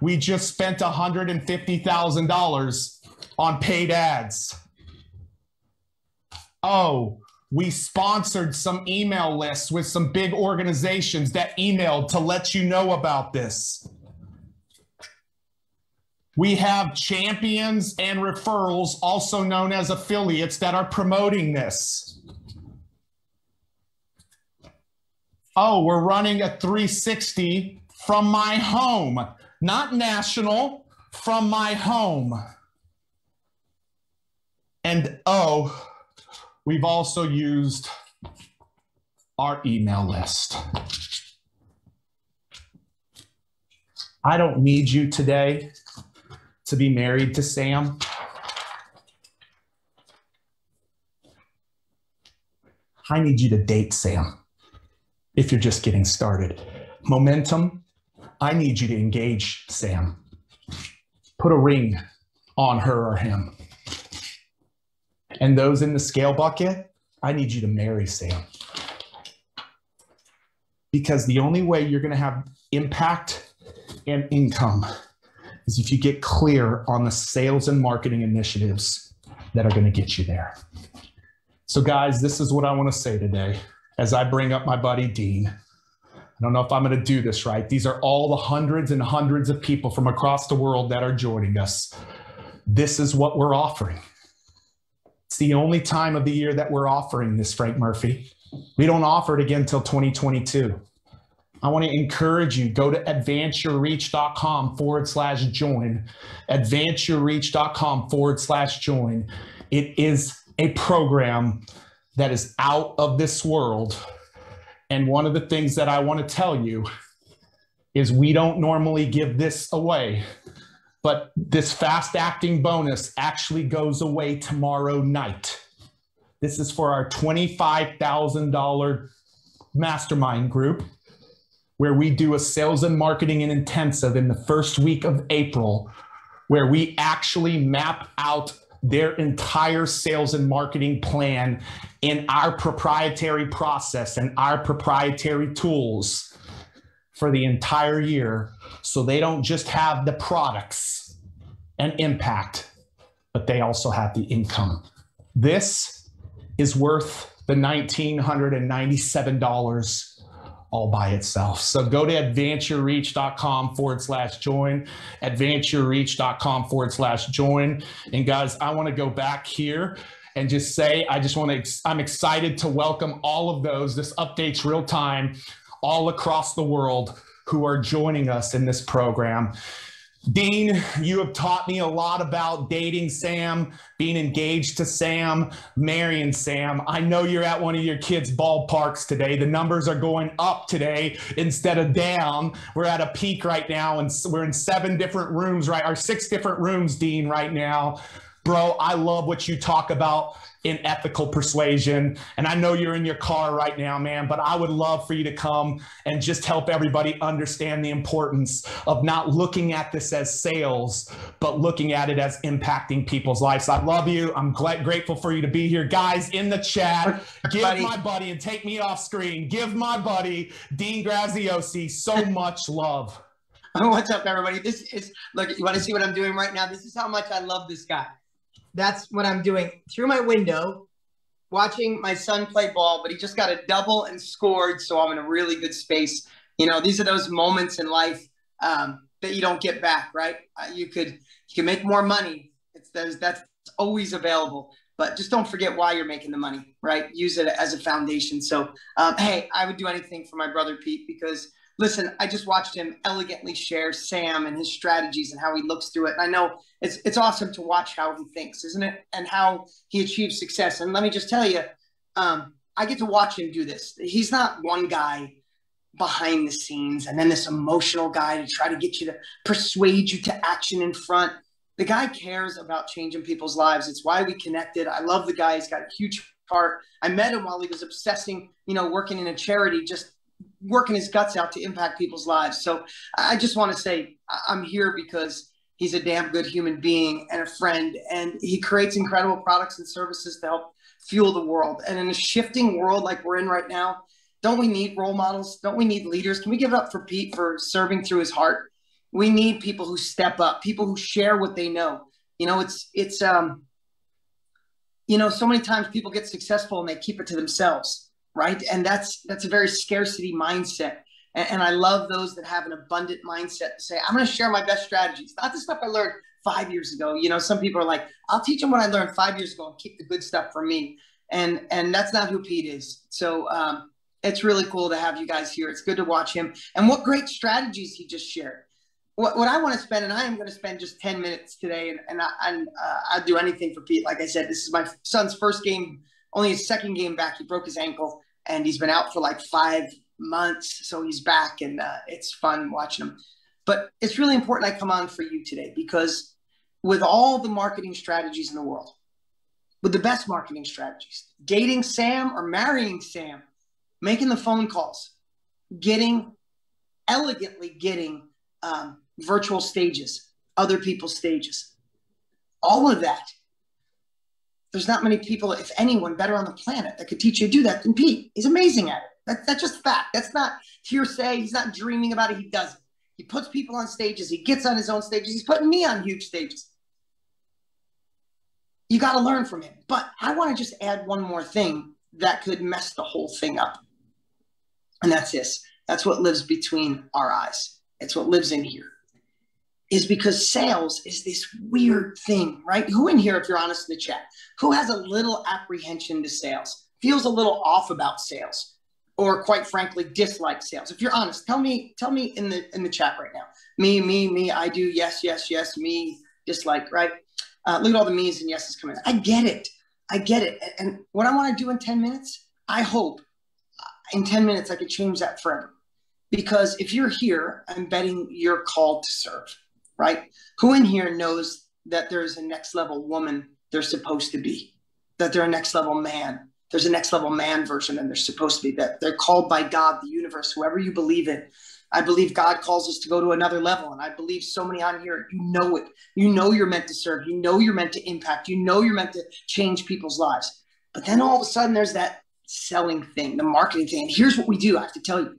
we just spent $150,000 on paid ads. Oh, we sponsored some email lists with some big organizations that emailed to let you know about this. We have champions and referrals, also known as affiliates, that are promoting this. Oh, we're running a 360 from my home, not national, from my home. And oh, we've also used our email list. I don't need you today to be married to Sam. I need you to date Sam if you're just getting started. Momentum, I need you to engage Sam. Put a ring on her or him. And those in the scale bucket, I need you to marry Sam. Because the only way you're going to have impact and income is if you get clear on the sales and marketing initiatives that are going to get you there. So guys, this is what I want to say today as I bring up my buddy Dean. I don't know if I'm going to do this right. These are all the hundreds and hundreds of people from across the world that are joining us. This is what we're offering. It's the only time of the year that we're offering this, Frank Murphy. We don't offer it again until 2022. I want to encourage you, go to advanceyourreach.com/join, advanceyourreach.com/join. It is a program that is out of this world. And one of the things that I want to tell you is we don't normally give this away, but this fast acting bonus actually goes away tomorrow night. This is for our $25,000 mastermind group, where we do a sales and marketing and intensive in the first week of April, where we actually map out their entire sales and marketing plan in our proprietary process and our proprietary tools for the entire year. So they don't just have the products and impact, but they also have the income. This is worth the $1,997 all by itself. So go to advanceyourreach.com/join, advanceyourreach.com/join. And guys, I want to go back here and just say, I'm excited to welcome all of those. This updates real time all across the world who are joining us in this program. Dean, you have taught me a lot about dating Sam, being engaged to Sam, marrying Sam. I know you're at one of your kids' ballparks today. The numbers are going up today instead of down. We're at a peak right now, and we're in 7 different rooms, right? Or 6 different rooms, Dean, right now. Bro, I love what you talk about in ethical persuasion. And I know you're in your car right now, man, but I would love for you to come and just help everybody understand the importance of not looking at this as sales, but looking at it as impacting people's lives. I love you. I'm grateful for you to be here. Guys, in the chat, give my buddy, and take me off screen, give my buddy, Dean Graziosi, so much love. What's up, everybody? This is, look, you want to see what I'm doing right now? This is how much I love this guy. That's what I'm doing through my window, watching my son play ball, but he just got a double and scored, so I'm in a really good space. You know, these are those moments in life that you don't get back, right? You can make more money. That's always available. but just don't forget why you're making the money, right? Use it as a foundation. So, hey, I would do anything for my brother Pete, because listen, I just watched him elegantly share Sam and his strategies and how he looks through it. And I know it's awesome to watch how he thinks, isn't it? And how he achieves success. And let me just tell you, I get to watch him do this. He's not one guy behind the scenes and then this emotional guy to try to get you to persuade you to action in front. The guy cares about changing people's lives. It's why we connected. I love the guy. He's got a huge heart. I met him while he was obsessing, working in a charity, just working his guts out to impact people's lives. So I just want to say I'm here because he's a damn good human being and a friend, and he creates incredible products and services to help fuel the world. And in a shifting world like we're in right now, don't we need role models? Don't we need leaders? Can we give it up for Pete for serving through his heart? We need people who step up, people who share what they know. So many times people get successful and they keep it to themselves, right? And that's a very scarcity mindset. And I love those that have an abundant mindset to say, I'm going to share my best strategies, not the stuff I learned 5 years ago. Some people are like, I'll teach them what I learned 5 years ago and keep the good stuff for me. And that's not who Pete is. So it's really cool to have you guys here. It's good to watch him. And what great strategies he just shared. What I want to spend, and I am going to spend just 10 minutes today, and I'd do anything for Pete. Like I said, this is my son's first game, only his second game back. He broke his ankle, and he's been out for like 5 months. So he's back, and it's fun watching him. But it's really important I come on for you today, because with all the marketing strategies in the world, with the best marketing strategies, dating Sam or marrying Sam, making the phone calls, elegantly getting virtual stages, other people's stages, all of that. There's not many people, if anyone, better on the planet that could teach you to do that than Pete. He's amazing at it. That's just fact. That's not hearsay. He's not dreaming about it. He does it. He puts people on stages. He gets on his own stages. He's putting me on huge stages. You got to learn from him. But I want to just add one more thing that could mess the whole thing up. And that's this. That's what lives between our eyes. It's what lives in here. Is because sales is this weird thing, right? Who in here, if you're honest in the chat, who has a little apprehension to sales, feels a little off about sales, or quite frankly, dislike sales? If you're honest, tell me in the chat right now. Me, I do, yes, me, dislike, right? Look at all the me's and yeses coming in. I get it. And what I want to do in 10 minutes, I hope in 10 minutes I could change that forever. Because if you're here, I'm betting you're called to serve, right? Who in here knows that there's a next level woman they're supposed to be, that they're a next level man? There's a next level man version and they're supposed to be, that they're called by God, the universe, whoever you believe in. I believe God calls us to go to another level. And I believe so many on here, you know it. You know you're meant to serve. You know you're meant to impact. You know you're meant to change people's lives. But then all of a sudden there's that selling thing, the marketing thing. And here's what we do, I have to tell you.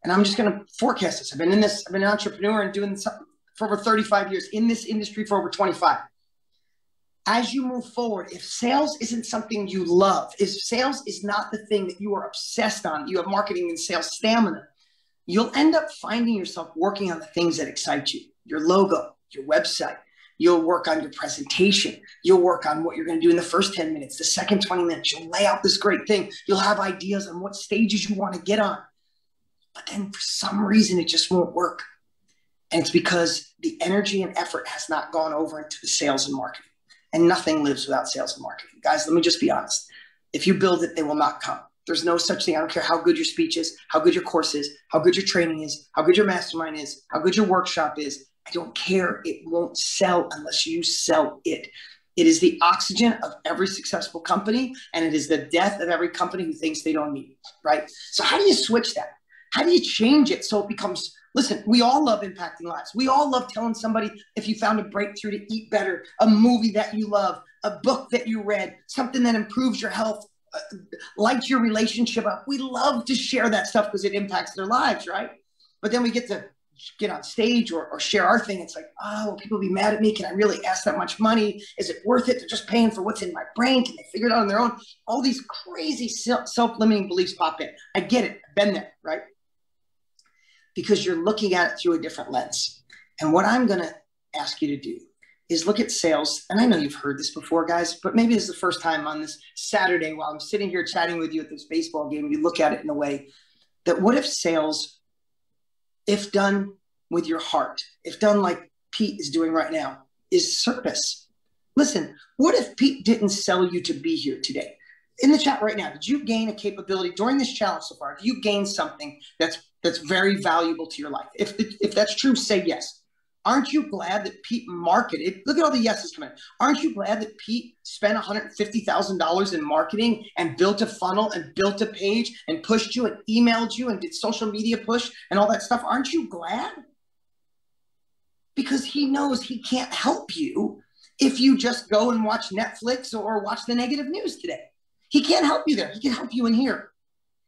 And I'm just going to forecast this. I've been an entrepreneur and doing this for over 35 years, in this industry for over 25. As you move forward, if sales isn't something you love, if sales is not the thing that you are obsessed on, you have marketing and sales stamina, you'll end up finding yourself working on the things that excite you. Your logo, your website. You'll work on your presentation. You'll work on what you're going to do in the first 10 minutes, the second 20 minutes. You'll lay out this great thing. You'll have ideas on what stages you want to get on. But then for some reason, it just won't work. And it's because the energy and effort has not gone over into the sales and marketing. And nothing lives without sales and marketing. Guys, let me just be honest. If you build it, they will not come. There's no such thing. I don't care how good your speech is, how good your course is, how good your training is, how good your mastermind is, how good your workshop is. I don't care. It won't sell unless you sell it. It is the oxygen of every successful company, and it is the death of every company who thinks they don't need it, right? So how do you switch that? How do you change it so it becomes, listen, we all love impacting lives. We all love telling somebody if you found a breakthrough to eat better, a movie that you love, a book that you read, something that improves your health, lights your relationship up. We love to share that stuff because it impacts their lives, right? But then we get to get on stage or share our thing. It's like, oh, will people be mad at me? Can I really ask that much money? Is it worth it? They're just paying for what's in my brain. Can they figure it out on their own? All these crazy self-limiting beliefs pop in. I get it. I've been there, right? Because you're looking at it through a different lens. And what I'm going to ask you to do is look at sales. And I know you've heard this before, guys, but maybe this is the first time on this Saturday while I'm sitting here chatting with you at this baseball game, you look at it in a way that what if sales, if done with your heart, if done like Pete is doing right now, is service. Listen, what if Pete didn't sell you to be here today? In the chat right now, did you gain a capability during this challenge so far? Have you gained something that's very valuable to your life? If that's true, say yes. Aren't you glad that Pete marketed? Look at all the yeses coming in. Aren't you glad that Pete spent $150,000 in marketing and built a funnel and built a page and pushed you and emailed you and did social media push and all that stuff? Aren't you glad? Because he knows he can't help you if you just go and watch Netflix or watch the negative news today. He can't help you there. He can help you in here.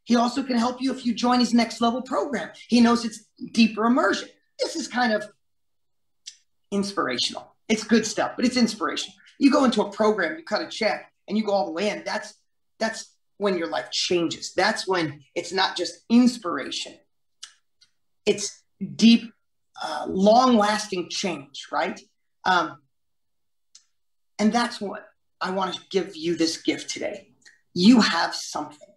He also can help you if you join his next level program. He knows it's deeper immersion. This is kind of inspirational. It's good stuff, but it's inspirational. You go into a program, you cut a check, and you go all the way in. That's when your life changes. That's when it's not just inspiration. It's deep, long-lasting change, right? And that's what I want to give you this gift today. You have something.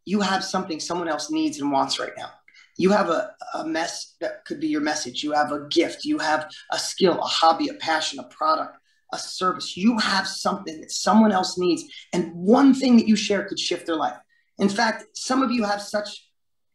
You have something someone else needs and wants right now. You have a mess that could be your message. You have a gift. You have a skill, a hobby, a passion, a product, a service. You have something that someone else needs. And one thing that you share could shift their life. In fact, some of you have such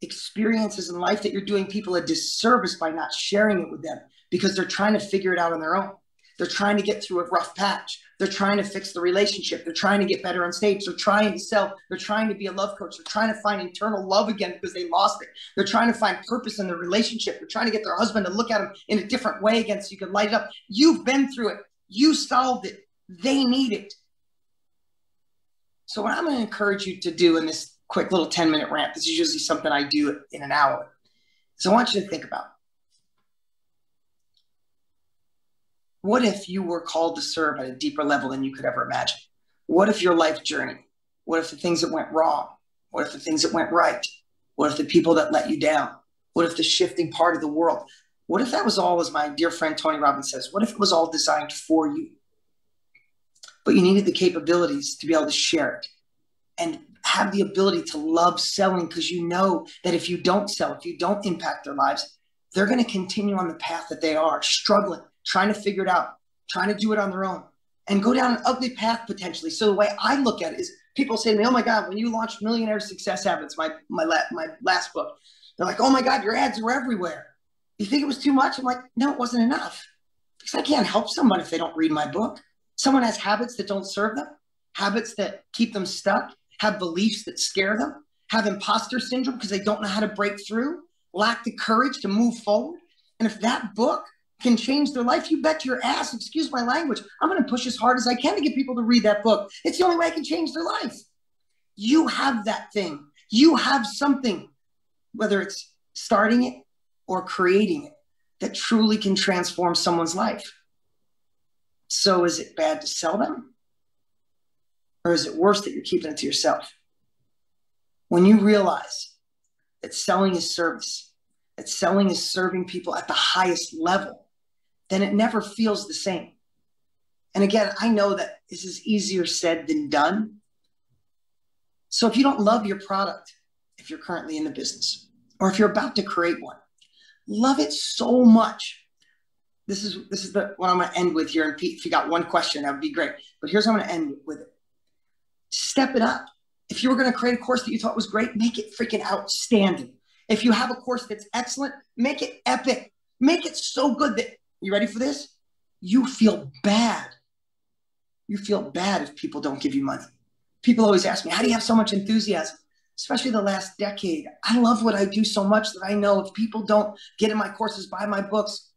experiences in life that you're doing people a disservice by not sharing it with them because they're trying to figure it out on their own. They're trying to get through a rough patch. They're trying to fix the relationship. They're trying to get better on stage. They're trying to sell. They're trying to be a love coach. They're trying to find internal love again because they lost it. They're trying to find purpose in their relationship. They're trying to get their husband to look at them in a different way again so you can light it up. You've been through it. You solved it. They need it. So what I'm going to encourage you to do in this quick little 10-minute rant, this is usually something I do in an hour. So I want you to think about, what if you were called to serve at a deeper level than you could ever imagine? What if your life journey? What if the things that went wrong? What if the things that went right? What if the people that let you down? What if the shifting part of the world? What if that was all, as my dear friend Tony Robbins says, what if it was all designed for you? But you needed the capabilities to be able to share it and have the ability to love selling, because you know that if you don't sell, if you don't impact their lives, they're going to continue on the path that they are, struggling, trying to figure it out, trying to do it on their own, and go down an ugly path potentially. So the way I look at it is, people say to me, oh my God, when you launched Millionaire Success Habits, my last book, they're like, oh my God, your ads were everywhere. You think it was too much? I'm like, no, it wasn't enough. Because I can't help someone if they don't read my book. Someone has habits that don't serve them, habits that keep them stuck, have beliefs that scare them, have imposter syndrome because they don't know how to break through, lack the courage to move forward. And if that book can change their life, you bet your ass, excuse my language, I'm going to push as hard as I can to get people to read that book. It's the only way I can change their life. You have that thing. You have something, whether it's starting it or creating it, that truly can transform someone's life. So is it bad to sell them? Or is it worse that you're keeping it to yourself? When you realize that selling is service, that selling is serving people at the highest level, then it never feels the same. And again, I know that this is easier said than done. So if you don't love your product, if you're currently in the business, or if you're about to create one, love it so much. This is what I'm going to end with here. And Pete, if you got one question, that would be great. But here's how I'm going to end with it. Step it up. If you were going to create a course that you thought was great, make it freaking outstanding. If you have a course that's excellent, make it epic. Make it so good that, you ready for this? You feel bad. You feel bad if people don't give you money. People always ask me, how do you have so much enthusiasm? Especially the last decade. I love what I do so much that I know if people don't get in my courses, buy my books,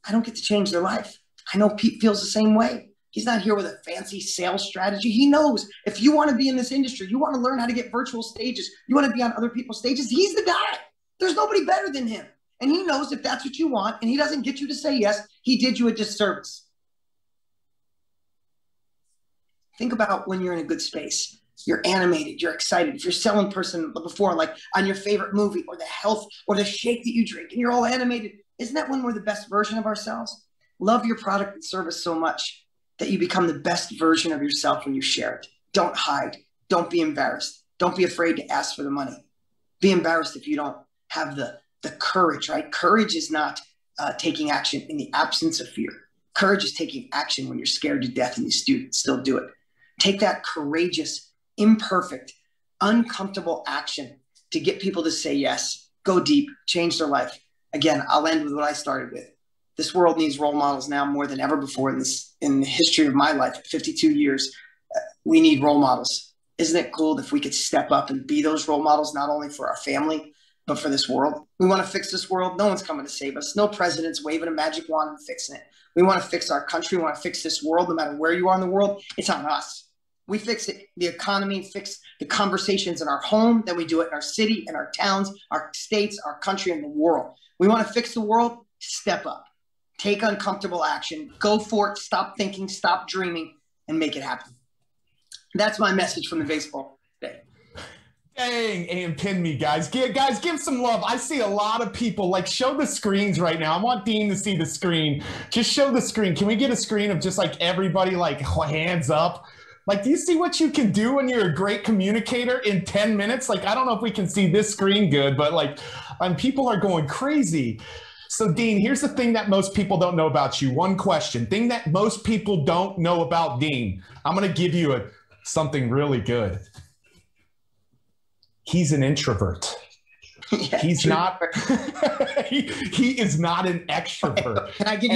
I don't get to change their life. I know Pete feels the same way. He's not here with a fancy sales strategy. He knows if you want to be in this industry, you want to learn how to get virtual stages, you want to be on other people's stages, he's the guy. There's nobody better than him. And he knows if that's what you want and he doesn't get you to say yes, he did you a disservice. Think about when you're in a good space. You're animated, you're excited. If you're selling person before, like on your favorite movie or the health or the shake that you drink and you're all animated, isn't that when we're the best version of ourselves? Love your product and service so much that you become the best version of yourself when you share it. Don't hide. Don't be embarrassed. Don't be afraid to ask for the money. Be embarrassed if you don't have the courage, right? Courage is not taking action in the absence of fear. Courage is taking action when you're scared to death and you still do it. Take that courageous, imperfect, uncomfortable action to get people to say yes, go deep, change their life. Again, I'll end with what I started with. This world needs role models now more than ever before in the history of my life. At 52 years, we need role models. Isn't it cool if we could step up and be those role models, not only for our family, but for this world? We want to fix this world. No one's coming to save us. No president's waving a magic wand and fixing it. We want to fix our country. We want to fix this world, no matter where you are in the world. It's on us. We fix it, the economy, fix the conversations in our home, then we do it in our city, in our towns, our states, our country, and the world. We want to fix the world. Step up. Take uncomfortable action. Go for it. Stop thinking. Stop dreaming, and make it happen. That's my message from the baseball today. Dang, and pin me, guys. Guys, give some love. I see a lot of people, like, show the screens right now. I want Dean to see the screen. Just show the screen. Can we get a screen of just, like, everybody, like, hands up? Like, do you see what you can do when you're a great communicator in 10 minutes? Like, I don't know if we can see this screen good, but, like, people are going crazy. So, Dean, here's the thing that most people don't know about you. One question. Thing that most people don't know about Dean. I'm going to give you something really good. He's an introvert. Yeah, he's not. he is not an extrovert. Can I give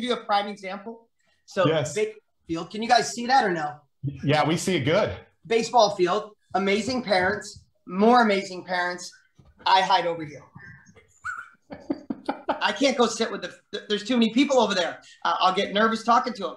you a prime example? So, yes. Field. Can you guys see that or no? Yeah, we see it good. Baseball field, amazing parents, more amazing parents. I hide over here. I can't go sit with there's too many people over there. I'll get nervous talking to them.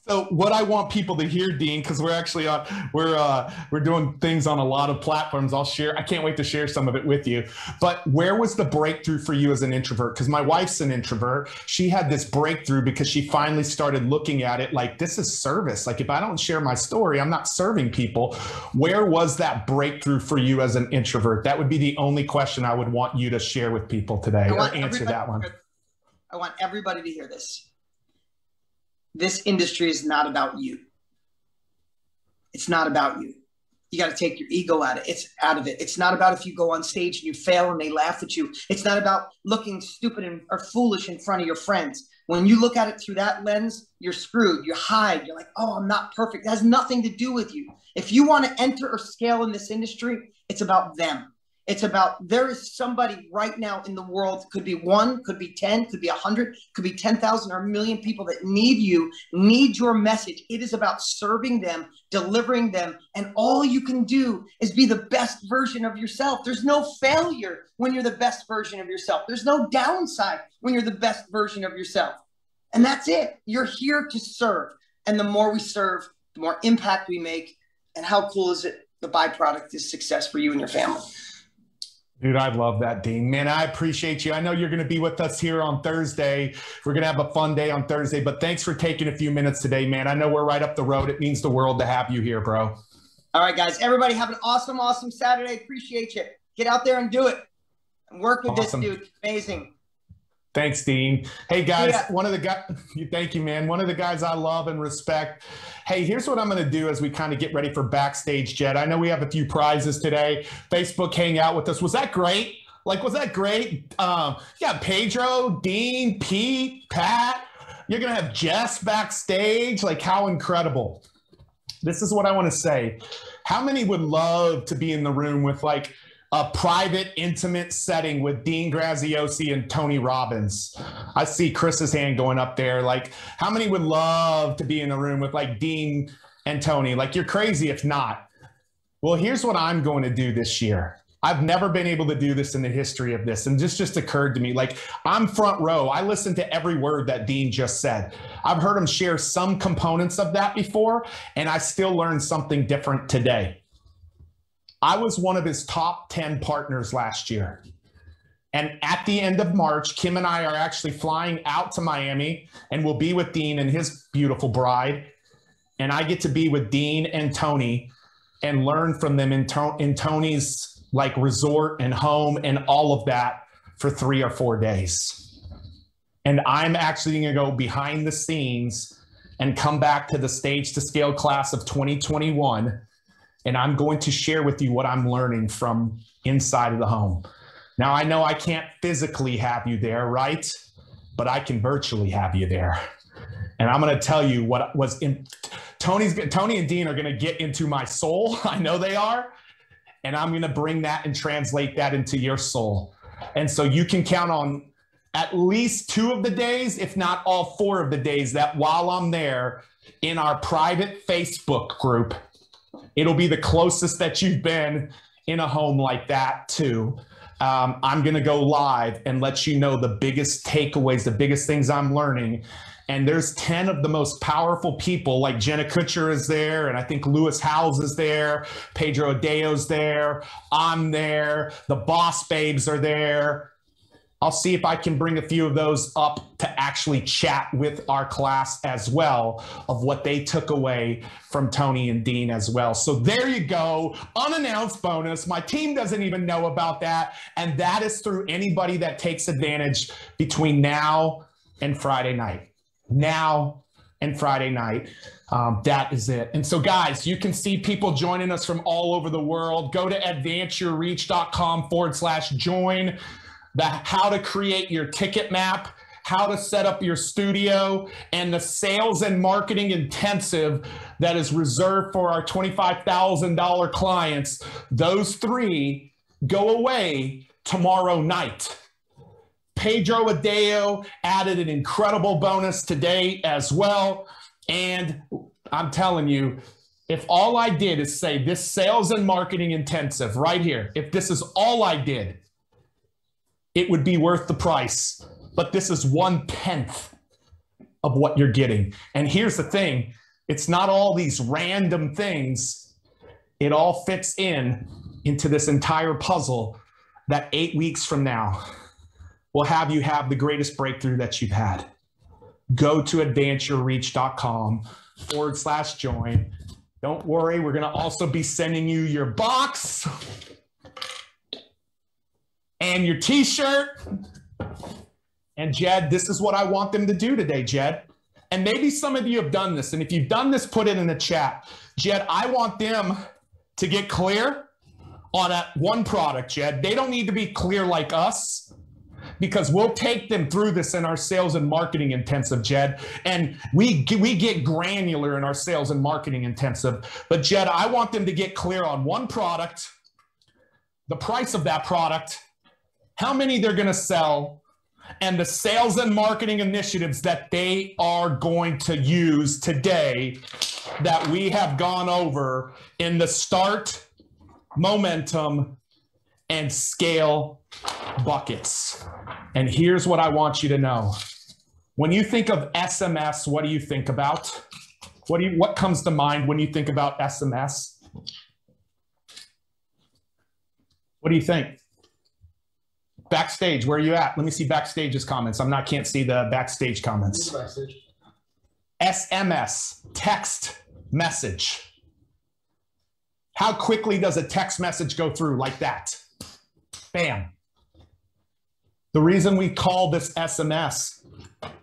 So what I want people to hear, Dean, because we're actually we're doing things on a lot of platforms. I can't wait to share some of it with you. But where was the breakthrough for you as an introvert? Because my wife's an introvert. She had this breakthrough because she finally started looking at it like, this is service. Like, if I don't share my story, I'm not serving people. Where was that breakthrough for you as an introvert? That would be the only question I would want you to share with people today, or answer that one. I want everybody to hear this. This industry is not about you. It's not about you. You got to take your ego out of it. It's out of it. It's not about if you go on stage and you fail and they laugh at you. It's not about looking stupid or foolish in front of your friends. When you look at it through that lens, you're screwed. You hide. You're like, oh, I'm not perfect. It has nothing to do with you. If you want to enter or scale in this industry, it's about them. It's about, there is somebody right now in the world, could be 1, could be 10, could be 100, could be 10,000 or 1,000,000 people that need you, need your message. It is about serving them, delivering them, and all you can do is be the best version of yourself. There's no failure when you're the best version of yourself. There's no downside when you're the best version of yourself. And that's it. You're here to serve. And the more we serve, the more impact we make. And how cool is it? The byproduct is success for you and your family. Dude, I love that, Dean. Man, I appreciate you. I know you're going to be with us here on Thursday. We're going to have a fun day on Thursday, but thanks for taking a few minutes today, man. I know we're right up the road. It means the world to have you here, bro. All right, guys. Everybody have an awesome, awesome Saturday. Appreciate you. Get out there and do it. And work with this dude. Amazing. Thanks, Dean. Hey, guys, one of the guys, thank you, man. One of the guys I love and respect. Hey, here's what I'm going to do as we kind of get ready for Backstage Jet. I know we have a few prizes today. Facebook hang out with us. Was that great? Like, was that great? Yeah, Pedro, Dean, Pete, Pat. You're going to have Jess backstage. Like, how incredible. This is what I want to say. How many would love to be in the room with, like, a private, intimate setting with Dean Graziosi and Tony Robbins? I see Chris's hand going up there. Like, how many would love to be in a room with, like, Dean and Tony? Like, you're crazy if not. Well, here's what I'm going to do this year. I've never been able to do this in the history of this. And this just occurred to me. Like, I'm front row. I listened to every word that Dean just said. I've heard him share some components of that before, and I still learned something different today. I was one of his top 10 partners last year. And at the end of March, Kim and I are actually flying out to Miami, and we'll be with Dean and his beautiful bride. And I get to be with Dean and Tony and learn from them in Tony's, like, resort and home and all of that for 3 or 4 days. And I'm actually going to go behind the scenes and come back to the Stage to Scale class of 2021. And I'm going to share with you what I'm learning from inside of the home. Now, I know I can't physically have you there, right? But I can virtually have you there. And I'm going to tell you what was in Tony and Dean are going to get into my soul. I know they are. And I'm going to bring that and translate that into your soul. And so you can count on at least 2 of the days, if not all 4 of the days, that while I'm there in our private Facebook group, it'll be the closest that you've been in a home like that too. I'm going to go live and let you know the biggest takeaways, the biggest things I'm learning. And there's 10 of the most powerful people, like Jenna Kutcher is there, and I think Lewis Howes is there, Pedro Adeo's there, I'm there, the Boss Babes are there. I'll see if I can bring a few of those up to actually chat with our class as well of what they took away from Tony and Dean as well. So there you go, unannounced bonus. My team doesn't even know about that. And that is through anybody that takes advantage between now and Friday night. Now and Friday night. That is it. And so guys, you can see people joining us from all over the world. Go to advanceyourreach.com/join. How to create your ticket map, how to set up your studio, and the sales and marketing intensive that is reserved for our $25,000 clients. Those 3 go away tomorrow night. Pedro Adeo added an incredible bonus today as well. And I'm telling you, if all I did is say this sales and marketing intensive right here, if this is all I did, it would be worth the price. But this is 1/10 of what you're getting. And here's the thing, it's not all these random things. It all fits into this entire puzzle that 8 weeks from now will have you have the greatest breakthrough that you've had. Go to advanceyourreach.com/join. Don't worry, we're going to also be sending you your box and your t-shirt. And Jed, this is what I want them to do today, Jed. And maybe some of you have done this. And if you've done this, put it in the chat. Jed, I want them to get clear on that one product, Jed. They don't need to be clear like us, because we'll take them through this in our sales and marketing intensive, Jed. And we get granular in our sales and marketing intensive. But Jed, I want them to get clear on one product, the price of that product, how many they're going to sell, and the sales and marketing initiatives that they are going to use today that we have gone over in the start, momentum, and scale buckets. And here's what I want you to know. When you think of SMS, what do you think about? What comes to mind when you think about SMS? What do you think? Backstage, where are you at? Let me see Backstage's comments. Can't see the Backstage comments. Backstage. SMS, text message. How quickly does a text message go through like that? Bam. The reason we call this SMS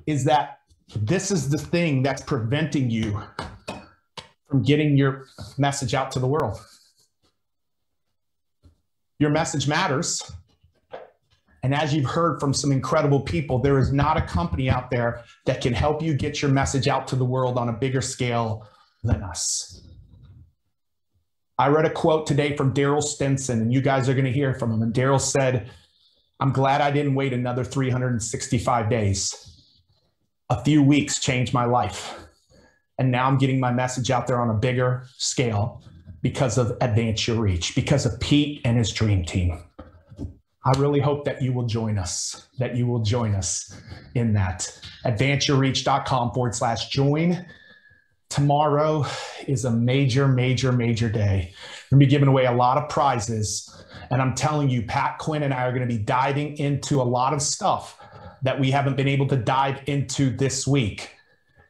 is that this is the thing that's preventing you from getting your message out to the world. Your message matters. And as you've heard from some incredible people, there is not a company out there that can help you get your message out to the world on a bigger scale than us. I read a quote today from Daryl Stinson, and you guys are going to hear from him. And Daryl said, "I'm glad I didn't wait another 365 days. A few weeks changed my life. And now I'm getting my message out there on a bigger scale because of Advance Your Reach, because of Pete and his dream team." I really hope that you will join us, in that. AdvanceYourReach.com/join. Tomorrow is a major, major, major day. We're going to be giving away a lot of prizes. And I'm telling you, Pat Quinn and I are going to be diving into a lot of stuff that we haven't been able to dive into this week.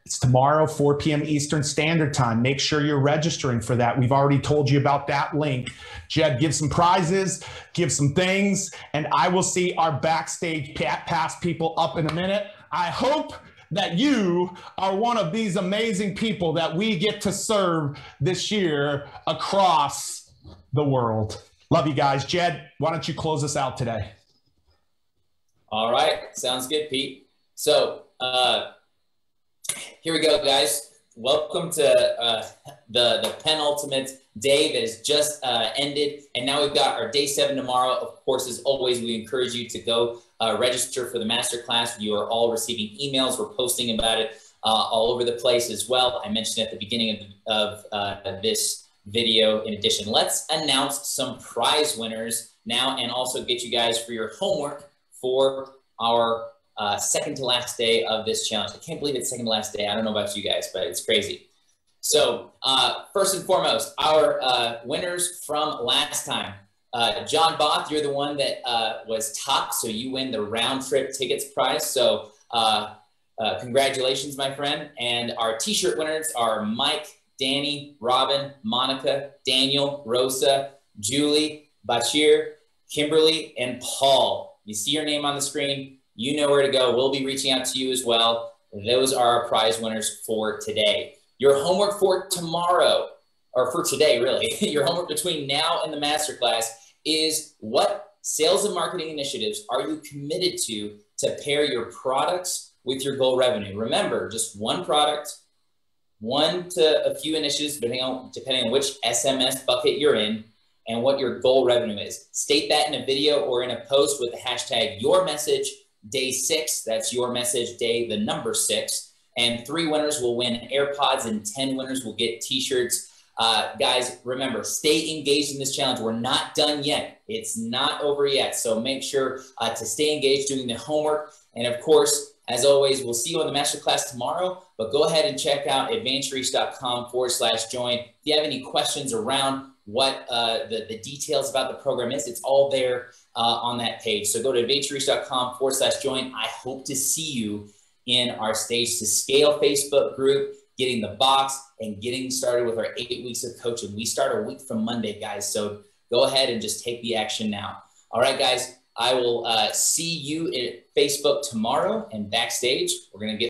It's tomorrow, 4 p.m. Eastern Standard Time. Make sure you're registering for that. We've already told you about that link. Jed, give some prizes, give some things, and I will see our Backstage Pass people up in a minute. I hope that you are one of these amazing people that we get to serve this year across the world. Love you guys. Jed, why don't you close us out today? All right. Sounds good, Pete. So here we go, guys. Welcome to the penultimate day that has just ended. And now we've got our day 7 tomorrow. Of course, as always, we encourage you to go register for the masterclass. You are all receiving emails. We're posting about it all over the place as well. I mentioned at the beginning of this video. In addition, let's announce some prize winners now and also get you guys for your homework for our second to last day of this challenge. I can't believe it's second to last day. I don't know about you guys, but it's crazy. So first and foremost, our winners from last time. John Both, you're the one that was top, so you win the round trip tickets prize. So congratulations, my friend. And our t-shirt winners are Mike, Danny, Robin, Monica, Daniel, Rosa, Julie, Bashir, Kimberly, and Paul. You see your name on the screen. You know where to go. We'll be reaching out to you as well. Those are our prize winners for today. Your homework for tomorrow, or for today, really, your homework between now and the masterclass is what sales and marketing initiatives are you committed to pair your products with your goal revenue? Remember, just one product, one to a few initiatives, depending on which SMS bucket you're in, and what your goal revenue is. State that in a video or in a post with the hashtag your message day 6. That's your message day, the number 6. And 3 winners will win AirPods and 10 winners will get t-shirts. Guys, remember, stay engaged in this challenge. We're not done yet. It's not over yet. So make sure to stay engaged doing the homework. And of course, as always, we'll see you on the masterclass tomorrow, but go ahead and check out advancereach.com/join. If you have any questions around what the details about the program is, it's all there on that page. So go to advancereach.com/join. I hope to see you in our Stage to Scale Facebook group, getting the box and getting started with our 8 weeks of coaching. We start a week from Monday, guys. So go ahead and just take the action now. All right, guys, I will see you at Facebook tomorrow and backstage. We're going to get